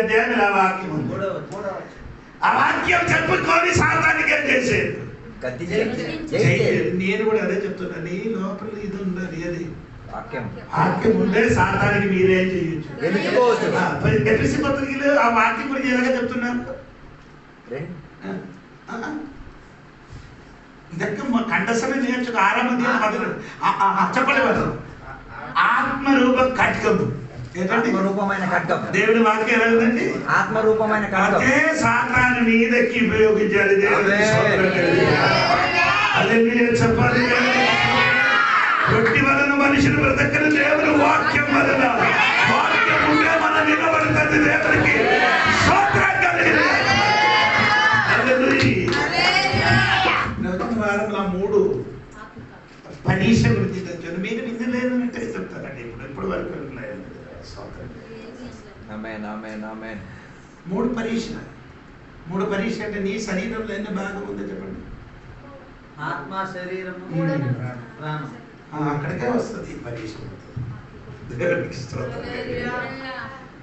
అధ్యాయం ఆ వాక్యం ఉంది. ఆ వాక్యం చెప్పుకొని సాతానికి ఏం చేసేది? నేను కూడా అదే చెప్తున్నా. నీ లోపల ఇది ఉండాలి. అది వాక్యం ఉంటే సాతానికి మీరేం చేయొచ్చు. ఎఫెసీ పత్రికలో ఆ వాక్యం గురించి ఎలాగ చెప్తున్నాను? ఇదక్క కంఠసమే నేర్చుకో. 6వ అధ్యాయం చెప్పండి. ఆత్మరూప ఖడ్గము. ఆత్మరూపమైన ఖడ్గం. దేవుడి వాక్యం ఎలా ఉందండి? ఆత్మరూపమైన ఖడ్గం. అదే సాతాను మీదకి ఉపయోగించాలి. అదే చెప్పాలి. రొట్టె వలన మనిషిని బ్రతకని దేవుని వాక్యం వలన. వాక్యం ఉంటే మనం నిలబడుతుంది. దేవునికి స్తోత్రం కలిగింది. వారంలో 3 పరీక్ష గురించి తెచ్చాను. మీరు విందు లేదంటే చెప్తారండి. ఇప్పుడు వరకు 3 పరీక్ష. 3 పరీక్ష అంటే నీ శరీరంలో ఎన్ని భాగం ఉందో చెప్పండి. ఆత్మ, శరీరం, ప్రాణం. అక్కడికే వస్తుంది ఈ పరీక్ష.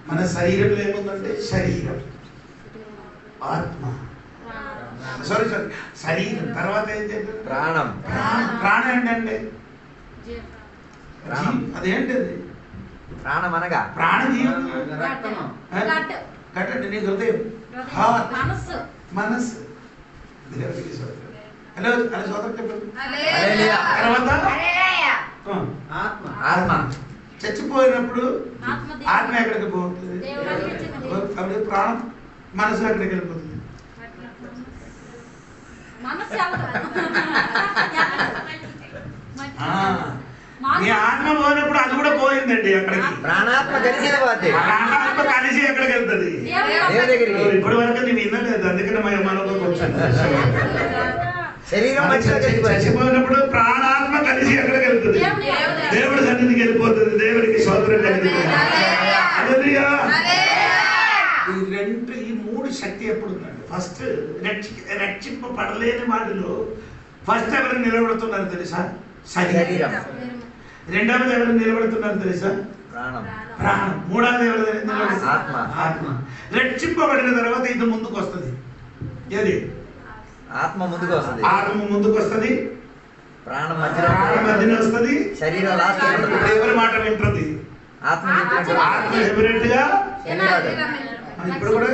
మన శరీరంలో ఏముందంటే శరీరం, ఆత్మ, సారీ శరీరం. తర్వాత ఏం చెప్పారు? ప్రాణం. ప్రాణం ఏంటంటే అదేంటి? అది ప్రాణం అనగా ప్రాణజీవం. కట్టండి నీ హృదయం, హార్ట్, మనస్సు. హలో అలా సోదరు చెప్పండి. తర్వాత ఆత్మ. చచ్చిపోయినప్పుడు ఆత్మ ఎక్కడికి పోతుంది? అప్పుడు ప్రాణం, మనసు ఎక్కడికి వెళ్ళిపోతుంది? మీ ఆత్మ పోయినప్పుడు అది కూడా పోయిందండి అక్కడికి. ప్రాణాత్మ కలిసి ప్రాణాత్మ కలిసి ఎక్కడికి వెళ్తుంది? ఇప్పటి వరకు నేను వినలేదు, అందుకని మనలోకి వచ్చాను. శరీరం చచ్చిపోయినప్పుడు ప్రాణాత్మ కలిసి ఎక్కడికి వెళ్తుంది? దేవుడి సన్నిధికి వెళ్ళిపోతుంది. దేవుడికి స్తోత్రం కలిగి ఫస్ట్ రక్షింపబడలేని వాడిలో ఫస్ట్ ఎవరు నిలబడుతున్నారు తెలుసా? శరీరం. రెండవది ఎవరు నిలబడుతున్నారు తెలుసా? ప్రాణం. ప్రాణం. మూడవది ఎవరు నిలబడుతున్నారు? ఆత్మ. ఆత్మ. రక్షింపబడిన తర్వాత ఇది ముందుకు వస్తుంది. ఏది? ఆత్మ ముందుకు వస్తుంది. ఆత్మ ముందుకు వస్తుంది. ప్రాణం ప్రాణం మధ్యన వస్తుంది. శరీరం లాస్ట్. ఎవరి మాట వింటుంది? ఆత్మ ఆత్మ డెఫినెట్ గా. ఇప్పుడు కూడా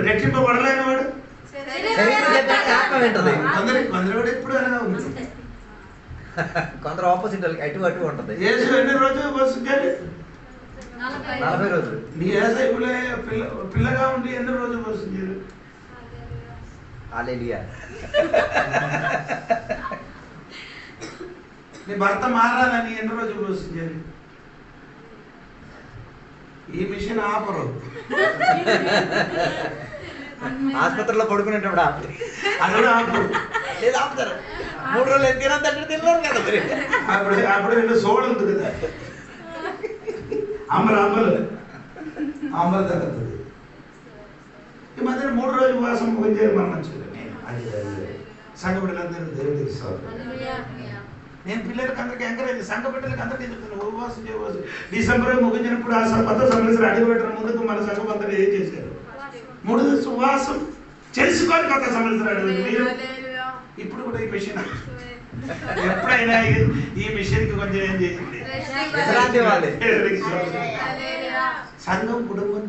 రక్షింపబడలేని వాడు శరీరం చెప్పాక ఆత్మ వింటది. కొందరు ఎప్పుడు అలాగా ఉంటుంది. కొందరు ఆపోజిట్ అటు అటు ఉంటది. యేసు ఎన్ని రోజులు పోషించాలి? 40 రోజులు. నీ ఏసైపులే పిల్లగా ఉండి ఎన్ని రోజులు పోషించారు? హల్లెలూయా. నీ భర్త మారాలని ఎన్ని రోజులు పోషించారు? ఈ మిషన్ ఆపరు. ఆసుపత్రిలో పడుకునేటప్పుడు ఆపుతారు. అది కూడా ఆపరు. లేదు ఆపుతారు. 3 రోజులు ఎంత తినంటే తినలేరు కదా మరి. అప్పుడు రెండు సోడ ఉంది కదా, అమలు తగ్గుతుంది. ఈ మధ్యన 3 రోజుల ఉపవాసం ముగించేది మరణించలేదు. సంఘ బిడ్డలందరూ దేవుడికి స్తోత్రం. నేను పిల్లలకి అందరికీ ఎంకరేజ్, సంఘ బిడ్డలకి అందరికీ చెప్తున్నాను, ఉపవాసం చేయవచ్చు. డిసెంబర్ ముగించినప్పుడు ఆ కొత్త సంవత్సరం అడుగు పెట్టడం ముందుకు మన సంఘం అంతా ఏం చేశారు? 3 రోజులు ఉపవాసం చేసుకొని కొత్త సంవత్సరం అడుగు. మీరు ఇప్పుడు కూడా ఈ మిషన్ ఎప్పుడైనా ఈ మిషన్ కి కొంచెం ఏం చేయండి. సంఘం కుటుంబం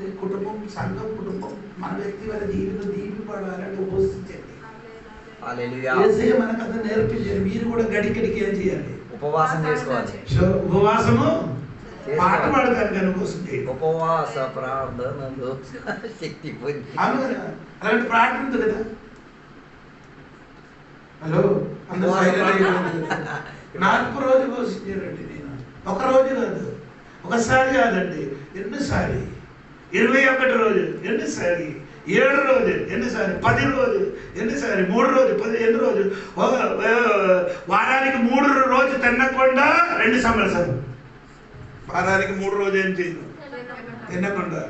సంఘం కుటుంబం మన వ్యక్తిగత జీవితం దీపిపడాలని ఉపవసించండి. మనకు అంతా నేర్పించారు. మీరు కూడా గడికడికి ఏం చేయాలి? ఉపవాసం చేసుకోవాలి. ఉపవాసము పాట పాడతారు కానీ కోసం ఉపవాస ప్రార్థనలో శక్తి పొంది అలాంటి ప్రార్థన ఉంది కదా. హలో, 40 రోజులు పోషించారండి. నేను ఒక రోజు కాదు, ఒకసారి కాదండి, ఎన్నిసారి? 21 రోజు ఎన్నిసారి? 7 రోజు ఎన్నిసారి? 10 రోజు ఎన్నిసారి? 3 రోజు 15 రోజు. వారానికి 3 రోజు తినకుండా 2 సంవత్సరాలు. వారానికి 3 రోజు ఏం చేయను, తినకుండా.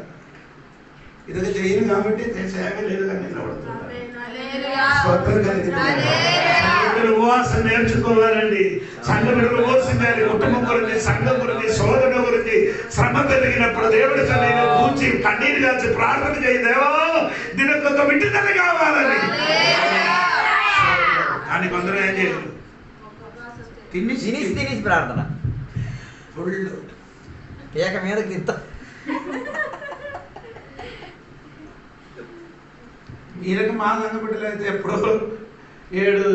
ఇది చేయను కాబట్టి సేవ లేదు కానీ నిలబడుతుంది. ఉపవాసం నేర్చుకోవాలండి. సంఘ బిడ్డలు ఉపవాసించాలి. కుటుంబం గురించి, సంఘం గురించి, శోధన గురించి, శ్రమ కలిగినప్పుడు దేవుడి సన్నిధిలో కూర్చి కన్నీరు కాల్చి ప్రార్థన చేయి. దేవా దీనికి విడుదల కావాలని. కానీ కొందరు ఏం చేయరు, తినేసి ప్రార్థన ఫుల్ ఏక మీదకి తింటా. ఈయనకి మా సంఘ బిడ్డలు అయితే ఎప్పుడో 7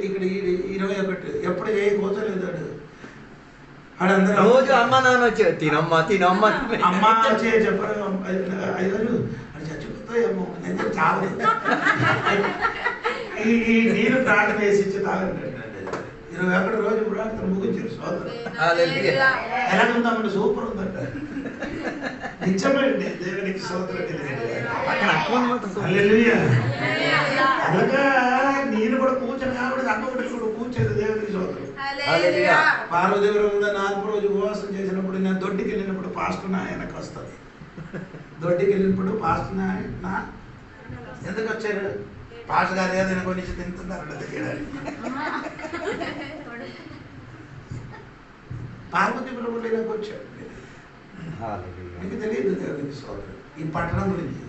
ఇక్కడ 21 ఎప్పుడు చేయకపోతలేదు. ఆడందరూ రోజు అమ్మ నాన్న వచ్చే తినమ్మా తినమ్మా అమ్మ వచ్చే చెప్పరు. 5 రోజులు అది చచ్చిపోతాయేమో, నేను చావలేదు. ఈ నీరు ప్రార్థన వేసి ఇచ్చి తాగండి. 21 రోజు ప్రార్థన ముగించారు. సోదరు ఎలా ఉందామంటే సూపర్ ఉందంట. నిజమండి, దేవునికి సోదరు. అలాగా నేను కూడా కూర్చొని కాబట్టి అమ్మ బిడ్డలు కూడా కూర్చోదు. దేవునికి సోదరు. పార్వదేవుడు కూడా 4 రోజు ఉపవాసం చేసినప్పుడు నేను దొడ్డికి వెళ్ళినప్పుడు పాస్టర్ నా వెనక్కి వస్తుంది. దొడ్డికి వెళ్ళినప్పుడు పాస్టర్ నా ఎందుకు వచ్చారు? పాస్టర్ గారు ఏదైనా కొన్ని తింటున్నారంట తినడానికి. పార్వతి ప్రభుత్వం వచ్చాడు. మీకు తెలియదు దేవునికి సోదరు ఈ పట్టణం గురించి.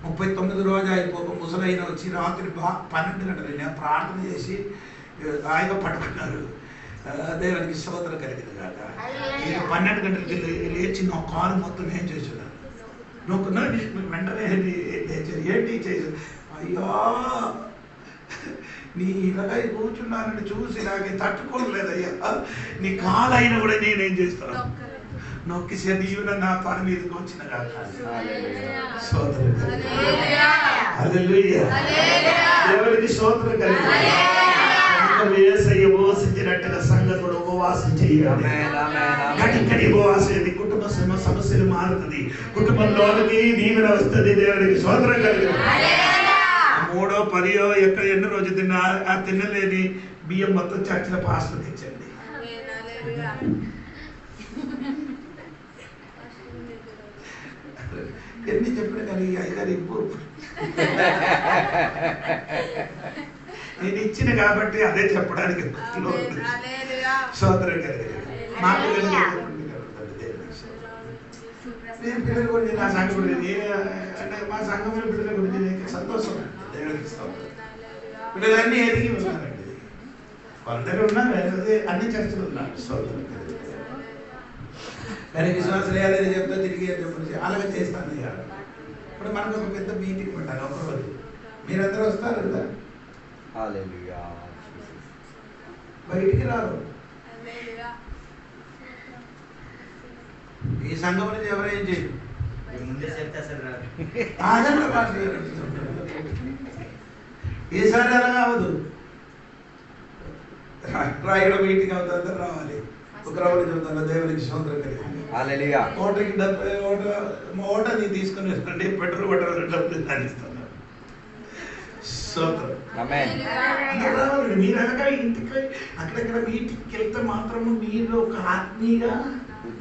39 రోజు అయిపోక ముసలైన వచ్చి రాత్రి 12 గంటలు నేను ప్రార్థన చేసి హాయిగా పడుకున్నారు. దేవునికి సోదరు కలిగింది కాక. నేను 12 గంటలకి లేచి నా కాలు మొత్తం ఏం చేస్తున్నాను, నువ్వు వెంటనే లేచారు. ఏంటి చేశారు? అయ్యా నీ ఇలాగ కూర్చున్నానని చూసి నాకు తట్టుకోలేదయ్యా. నీ కాలైనా కూడా నేనేం చేస్తాను, నొక్కి శరీరం నా పని మీదకి వచ్చిన సోదరు. దేవుడికి సోదరు కలిగి ఉపవసించినట్టుగా సంఘం కూడా ఉపవాసం చేయాలి. కటికటి ఉపవాసం. కుటుంబ సమస్యలు మారుతుంది, కుటుంబంలోనికి దీవెన వస్తుంది. దేవుడికి సోదరం కలిగి 3, 10 ఎన్ని రోజు తిన్నా ఆ తినలేని బియ్యం మొత్తం చర్చిల పాస్టర్ తెచ్చండి. ఎన్ని చెప్పిన కానీ అయ్యగారు ఇప్పుడు నేను ఇచ్చిన కాబట్టి అదే చెప్పడానికి సోదరు గారు మా నేను పిల్లల గురించి నా సంఘం గురించి మా సంఘంలో పిల్లల గురించి నేను సంతోషం పిల్లలన్నీ ఎదిగి ఉన్నారండి. కొందరు ఉన్నారు అన్ని చర్చలు ఉన్నారు సోదరు కానీ విశ్వాసం లేదని చెప్తే తిరిగి చెప్పి అలాగే చేస్తాను. ఇప్పుడు మనకు ఒక పెద్ద మీటింగ్ పెట్టాలి ఒకరోజు, మీరందరూ వస్తారు కదా, బయటికి రారు. ఈ సంఘం నుంచి ఎవరేం చేయరు. ఈసారి అలా అవదు. రాయగడ మీటింగ్ అవుతుంది, రావాలి. ఒక రౌండ్ చెబుతాను దేవునికి స్తోత్రం కలిగి ఓటకి ఓటని తీసుకుని రండి, పెట్రోల్ పట్టాలి డబ్బులు దానిస్తాను. స్తోత్రం రావాలండి. మీరు అనగా ఇంటికి అక్కడక్కడ మీటింగ్కి వెళ్తే మాత్రము మీరు ఒక ఆత్మీయ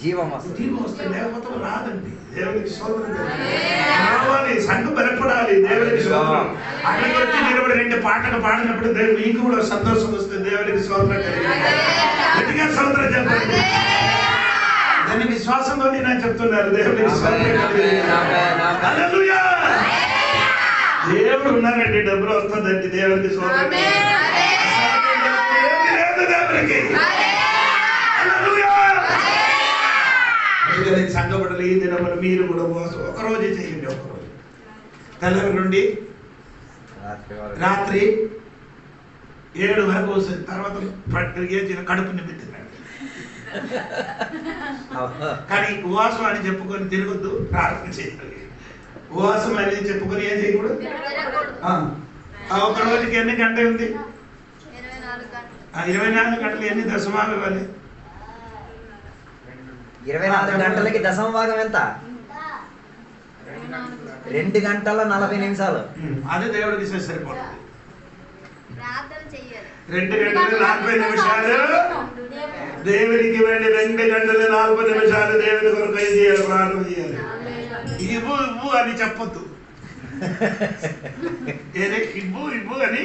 జీవం వస్తుంది, లేకపోతే రాదండి. దేవునికి స్తోత్రం రావాలి, సంఘం బలపడాలి. దేవునికి స్తోత్రం. అక్కడికి వచ్చి నిలబడి 2 పాటలు పాడినప్పుడు మీకు కూడా సంతోషం వస్తుంది. దేవునికి స్తోత్రం గట్టిగా స్తోత్రం చెప్పండి. దాన్ని విశ్వాసంతో నేను చెప్తున్నారు. దేవునికి హల్లెలూయా. దేవుడు ఉన్నారండి, డబ్బులు వస్తుందండి. దేవునికి స్తోత్రం. దేవునికి సంఘపడలు ఈ దినములు మీరు కూడా ఒకరోజు చేయండి. ఒకరోజు తెల్లవారి నుండి రాత్రి 7 వరకు వస్తుంది. తర్వాత కడుపు నింపుతున్నాడు. కానీ ఉపవాసం అని చెప్పుకొని తిరగొద్దు, ప్రార్థన చేయాలి. ఉపవాసం అనేది చెప్పుకొని ఏం చేయకూడదు. ఒక రోజుకి ఎన్ని గంటలు ఉంది? 24 గంటలు. ఎన్ని దశమాలు ఇవ్వాలి? 24 గంటలకి దశమ భాగం ఎంత? 2 గంటల 40 నిమిషాలు. అదే దేవుడికి సరిపోతుంది. 2 గంటల 40 నిమిషాలు దేవునికి వెళ్ళి 2 గంటల 40 నిమిషాలు దేవుని కొరకు ఏం చేయాలి? ప్రార్థన చేయాలి. ఇవ్వు ఇవ్వు అని చెప్పొద్దు. ఇవ్వు ఇవ్వు అని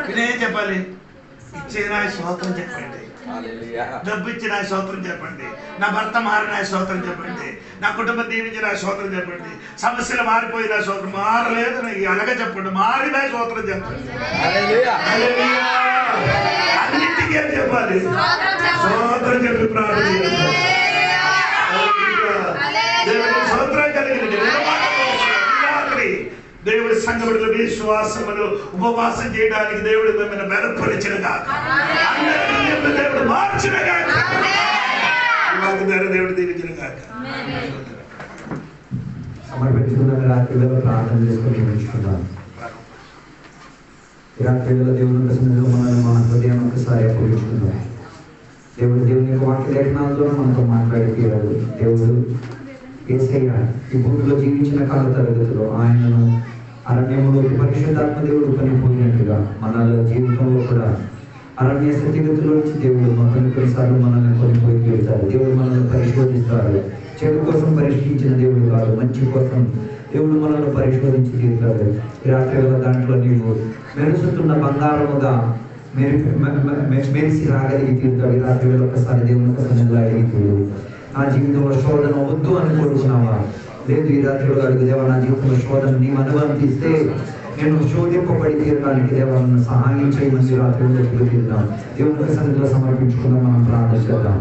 నేనేం చెప్పాలి? ఇచ్చిన స్తోత్రం చెప్పండి, డబ్బు ఇచ్చిన స్తోత్రం చెప్పండి, నా భర్త మారిన స్తోత్రం చెప్పండి, నా కుటుంబం దీవించిన స్తోత్రం చెప్పండి, సమస్యలు మారిపోయిన స్తోత్రం, మారలేదు అలాగే చెప్పండి, మారిన స్తోత్రం చెప్పండి. అన్నింటికీ ఏం చెప్పాలి? స్తోత్రం చెప్పి ప్రార్థన చేయాలి. దేవుని స్తోత్రం కలిగిన దేవుడి సంఘములో విశ్వాసములు ఉపవాసం చేయడానికి దేవుడు మిమ్మల్ని బలపరిచిన కాక, దేవుడు మార్చిన కాక, దేవుడు దీవించిన కాక. సమర్పించుకున్న రాత్రిలో ప్రార్థన చేసుకొని ఉంచుకున్నాను. రాత్రిలో దేవుని సన్నిధిలో మనల్ని మన హృదయాన్ని ఒకసారి అప్పగించుకున్నాం. దేవుని యొక్క వాక్య లేఖనాలతో మనతో మాట్లాడిపోయాడు. దేవుడు యేసయ్య ఈ భూమిలో జీవించిన కాల తరగతిలో ఆయనను అరణ్యంలోకి పరిశుద్ధాత్మ దేవుడు పనిపోయినట్టుగా మన జీవితంలో కూడా అరణ్య స్థితిగతిలో నుంచి దేవుడు కొన్నిసార్లు మనల్ని కొనిపోయి వెళ్తారు. దేవుడు మనల్ని పరిశోధిస్తారు. చెడు కోసం పరీక్షించిన దేవుడు కాదు, మంచి కోసం దేవుడు మనల్ని పరిశోధించి తీరుతాడు. ఈ రాత్రి దాంట్లో నీవు మెరుస్తున్న బంగారముగా మెరిసి రాగలిగి తీరుతాడు. ఈ రాత్రి వేళ ఒకసారి దేవుని సన్నిధిలో అడిగి, నా జీవితంలో శోధన వద్దు అని కోరుకున్నావా? లేదు, ఈ రాత్రి అడుగు, దేవా నా జీవితంలో శోధన నీవు అనుభవిస్తే నేను శోధింపబడి తీరడానికి దేవాలను సహాయం చేయమని రాత్రిలో తీరుతాం. దేవుని సన్నిధిలో సమర్పించుకుందాం. మనం ప్రార్థన చేద్దాం.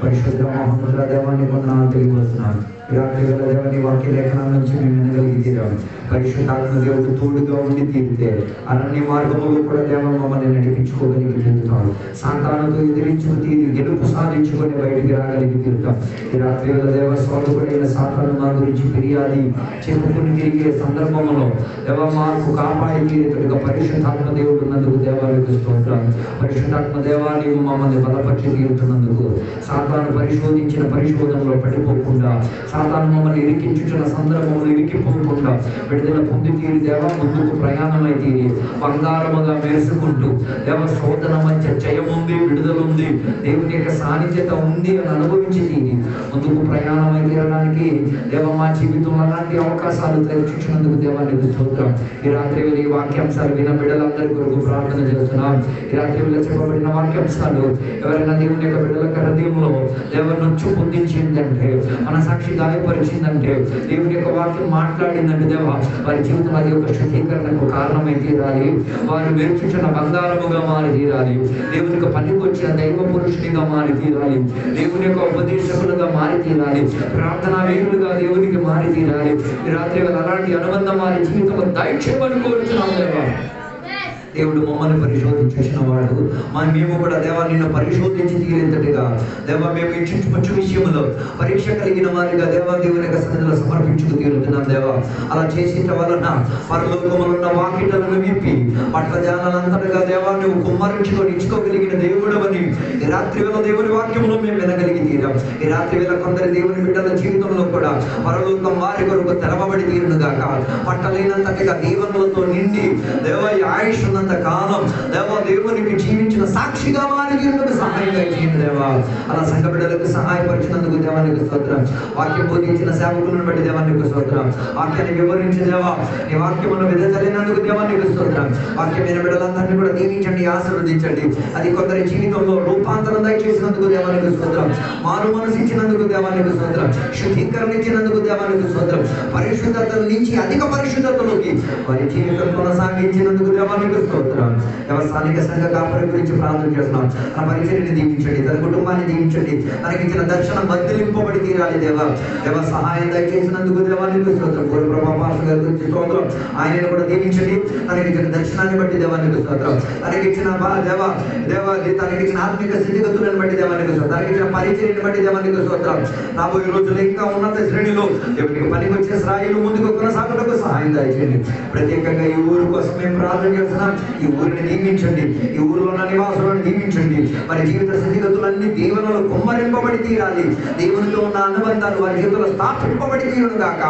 పరిశుద్ధ మహోన్నత దేవాన్ని కొందనాలు తెలియ వస్తున్నాను. ఈ రాత్రి దేవాన్ని వాక్య లేఖనాల నుంచి మేము వినగలిగి తీరాం. పరిశుద్ధాత్మ దేవుడు తోడుగా ఉండి తీరితే అరణ్య మార్గములు కూడా దేవ మమ్మల్ని నడిపించుకోగలిగి తీరుతాం. సాతానుతో ఎదిరించుకు తీరి గెలుపు సాధించుకొని బయటికి రాగలిగి తీరుతాం. ఈ రాత్రి దేవ స్వార్థపడిన సాతాను మా గురించి ఫిర్యాది చెప్పుకుని తిరిగే సందర్భంలో దేవ మాకు కాపాడి తీరేతుడిగా పరిశుద్ధాత్మ దేవుడు ఉన్నందుకు దేవాలయకు స్తోత్రం. పరిశుద్ధాత్మ దేవాన్ని మమ్మల్ని బలపరిచి తీరుతున్నందుకు, సాతాను పరిశోధించిన పరిశోధనలో పడిపోకుండా, సాతాను మమ్మల్ని ఇరికించుచున్న సందర్భంలో ఇరికిపోకుండా విడుదల పొంది తీరి దేవా ముందుకు ప్రయాణమై తీరి బంగారముగా మెరుసుకుంటూ దేవ శోధన మధ్య జయముంది, విడుదలుంది, దేవుని యొక్క సాన్నిధ్యత ఉంది అని అనుభవించి తీరి ముందుకు ప్రయాణం తీరడానికి దేవ మా జీవితంలో అలాంటి అవకాశాలు తెరచినందుకు దేవానికి స్తోత్రం. ఈ రాత్రి వేళ ఈ వాక్యాంశాలు విన బిడ్డలందరి కొరకు ప్రార్థన చేస్తున్నాం. ఈ రాత్రి వేళ చెప్పబడిన వాక్యాంశాలు ఎవరైనా దేవుని యొక్క బిడ్డల హృదయంలో దేవుని నుంచి పొందించిందంటే, మన సాక్షి గాయపరిచిందంటే, దేవుని యొక్క వాక్యం మాట్లాడిందంటే దేవ వారి జీవితం అది ఒక శుద్ధీకరణకు కారణమై తీరాలి. వారు మెరుచుచున్న బంగారముగా మారి తీరాలి. దేవునికి పనికి వచ్చిన దైవ పురుషునిగా మారి తీరాలి. దేవుని యొక్క ఉపదేశకులుగా మారి తీరాలి. ప్రార్థనా వీరులుగా దేవునికి మారి తీరాలి. ఈ రాత్రి అలాంటి అనుబంధం వారి జీవితంలో దయచేయమని కోరుచున్నాం దేవా. దేవుడు మమ్మల్ని పరిశోధించిన వాడు, మేము కూడా దేవా నిన్ను పరిశోధించి తీరేంతటిగా దేవా మేము ఇచ్చిన విషయంలో పరీక్ష కలిగిన వారిగా దేవా దేవుని యొక్క సన్నిధిలో సమర్పించుకు తీరుతున్నాం దేవా. అలా చేసిన వలన పరలోకములో ఉన్న వాకిటలను విప్పి పట్ల జాలంతటగా దేవా నువ్వు కుమ్మరించుకొని ఇచ్చుకోగలిగిన దేవుడవని ఈ రాత్రి వేళ దేవుని వాక్యంలో మేము వినగలిగి తీరాం. ఈ రాత్రి వేళ కొందరి దేవుని బిడ్డల జీవితంలో కూడా పరలోకం వారి కొరకు తెరవబడి తీరును గాక. పట్టలేనంతటిగా దీవెనలతో నిండి దేవా ఈ ఆయుష్ కాలం దేవా దేవునికి జీవించిన సాక్షిగా వారికి సహాయంగా చేయండి దేవా. అలా సంఘ బిడ్డలకు సహాయపరిచినందుకు దేవానికి స్తోత్రం. వాక్యం బోధించిన సేవకులను బట్టి దేవానికి స్తోత్రం. వాక్యాన్ని వివరించి దేవా నీ వాక్యమును విదజల్లినందుకు దేవానికి స్తోత్రం. వాక్యమైన బిడ్డలందరినీ కూడా దీవించండి, ఆశీర్వదించండి. అది కొందరి జీవితంలో రూపాంతరం దయచేసినందుకు దేవానికి స్తోత్రం. మారు మనసు ఇచ్చినందుకు దేవానికి స్తోత్రం. శుద్ధీకరణ ఇచ్చినందుకు దేవానికి స్తోత్రం. పరిశుద్ధత నుంచి అధిక పరిశుద్ధతలోకి వారి జీవితం కొనసాగించినందుకు దేవానికి స్థానిక సంఘ కాపరి గురించి ప్రార్థన చేస్తున్నాం. తన పరిచర్యని దీవించండి, తన కుటుంబాన్ని దీవించండి. తనకి ఇచ్చిన దర్శనం బదిలింపబడి తీరాలి దేవా. దేవ సహాయం దయచేసినందుకు దేవానికి స్తోత్రం. పూర్వప్రభా పాస్టర్ గారి గురించి స్తోత్రం. ఆయనను కూడా దీవించండి. తనకి ఇచ్చిన దర్శనాన్ని బట్టి దేవానికి స్తోత్రం. తనకి ఇచ్చిన తనకి ఇచ్చిన ఆత్మిక స్థితిగతులను బట్టి దేవానికి స్తోత్రం. తనకి ఇచ్చిన పరిచర్యని బట్టి దేవానికి స్తోత్రం. రాబోయే రోజులు ఇంకా ఉన్నత శ్రేణిలో దేవునికి పనికి వచ్చే శ్రాయిలు ముందుకు కొనసాగుటకు సహాయం దయచేయండి. ప్రత్యేకంగా ఈ ఊరు కోసం మేము ప్రార్థన చేస్తున్నాం. ఈ ఊరిని దీవించండి, ఈ ఊరిలో ఉన్న నివాసులను దీవించండి. వారి జీవిత స్థితిగతులన్నీ దేవునిలో కుమ్మరింపబడి తీరాలి. దేవునితో ఉన్న అనుబంధాలు వారి జీవితంలో స్థాపింపబడి తీరును గాక.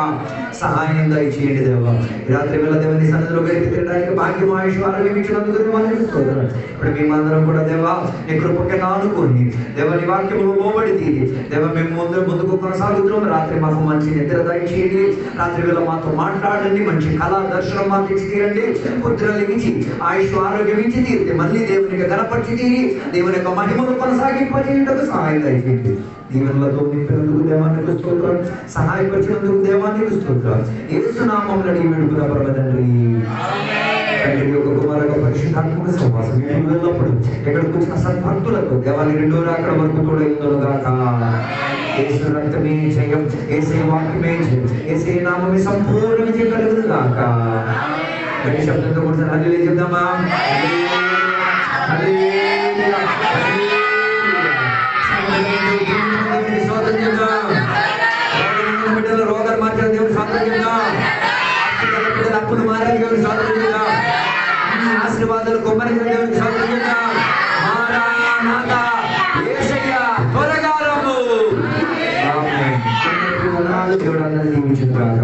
సహాయం దయచేయండి దేవా. ఈ రాత్రి వేళ దేవుని సన్నిధిలో గడిపి తిరగడానికి భాగ్యం ఆయుష్ ఆరోగ్యం ఇచ్చినందుకు దేవానికి స్తోత్రం. ఇప్పుడు మేమందరం కూడా దేవా నీ కృపకి నానుకొని దేవని వాక్యములు లోబడి తీరి దేవ మేము ముందుకు కొనసాగుతున్నాం. రాత్రి మాకు మంచి నిద్ర దయచేయండి. రాత్రి వేళ మాతో మాట్లాడండి. మంచి కళా దర్శనం మాకు ఇచ్చి తీరండి. ముద్రలు ఇచ్చి ఆయుష్ ఆరోగ్యం ఇచ్చి తీరితే మళ్ళీ దేవునికి గణపరిచి తీరి దేవుని యొక్క మహిమను కొనసాగింపజేయటకు సహాయం దయచేయండి. దీవెనలతో నింపినందుకు దేవానికి స్తోత్రం. సహాయపరిచినందుకు దేవానికి స్తోత్రం. యేసు నామములో అడిగి వేడుకున్న పరమ తండ్రి. తండ్రి యొక్క కుమారుల పరిశుద్ధాత్మక సహవాసం మేము వెళ్ళినప్పుడు ఎక్కడికి వచ్చిన సద్భక్తులకు దేవాన్ని రెండో రాకడ వరకు తోడైందును గాక. యేసు రక్తమే జయం, యేసే వాక్యమే జయం, యేసే నామమే సంపూర్ణ విజయం కలుగును గాక. గట్టి శబ్దంతో కూడా హల్లెలూయా చెప్దామా? రోగాలు మార్చిన దేవుని స్వాతంత్ర్యంగా, అప్పులు మారిన దేవుని స్వాతంత్ర్యంగా, ఆశీర్వాదాలు కొమ్మరిన దేవుని స్వాతంత్ర్యంగా, త్వరగా దేవుడు అందరినీ దీవించును గాక.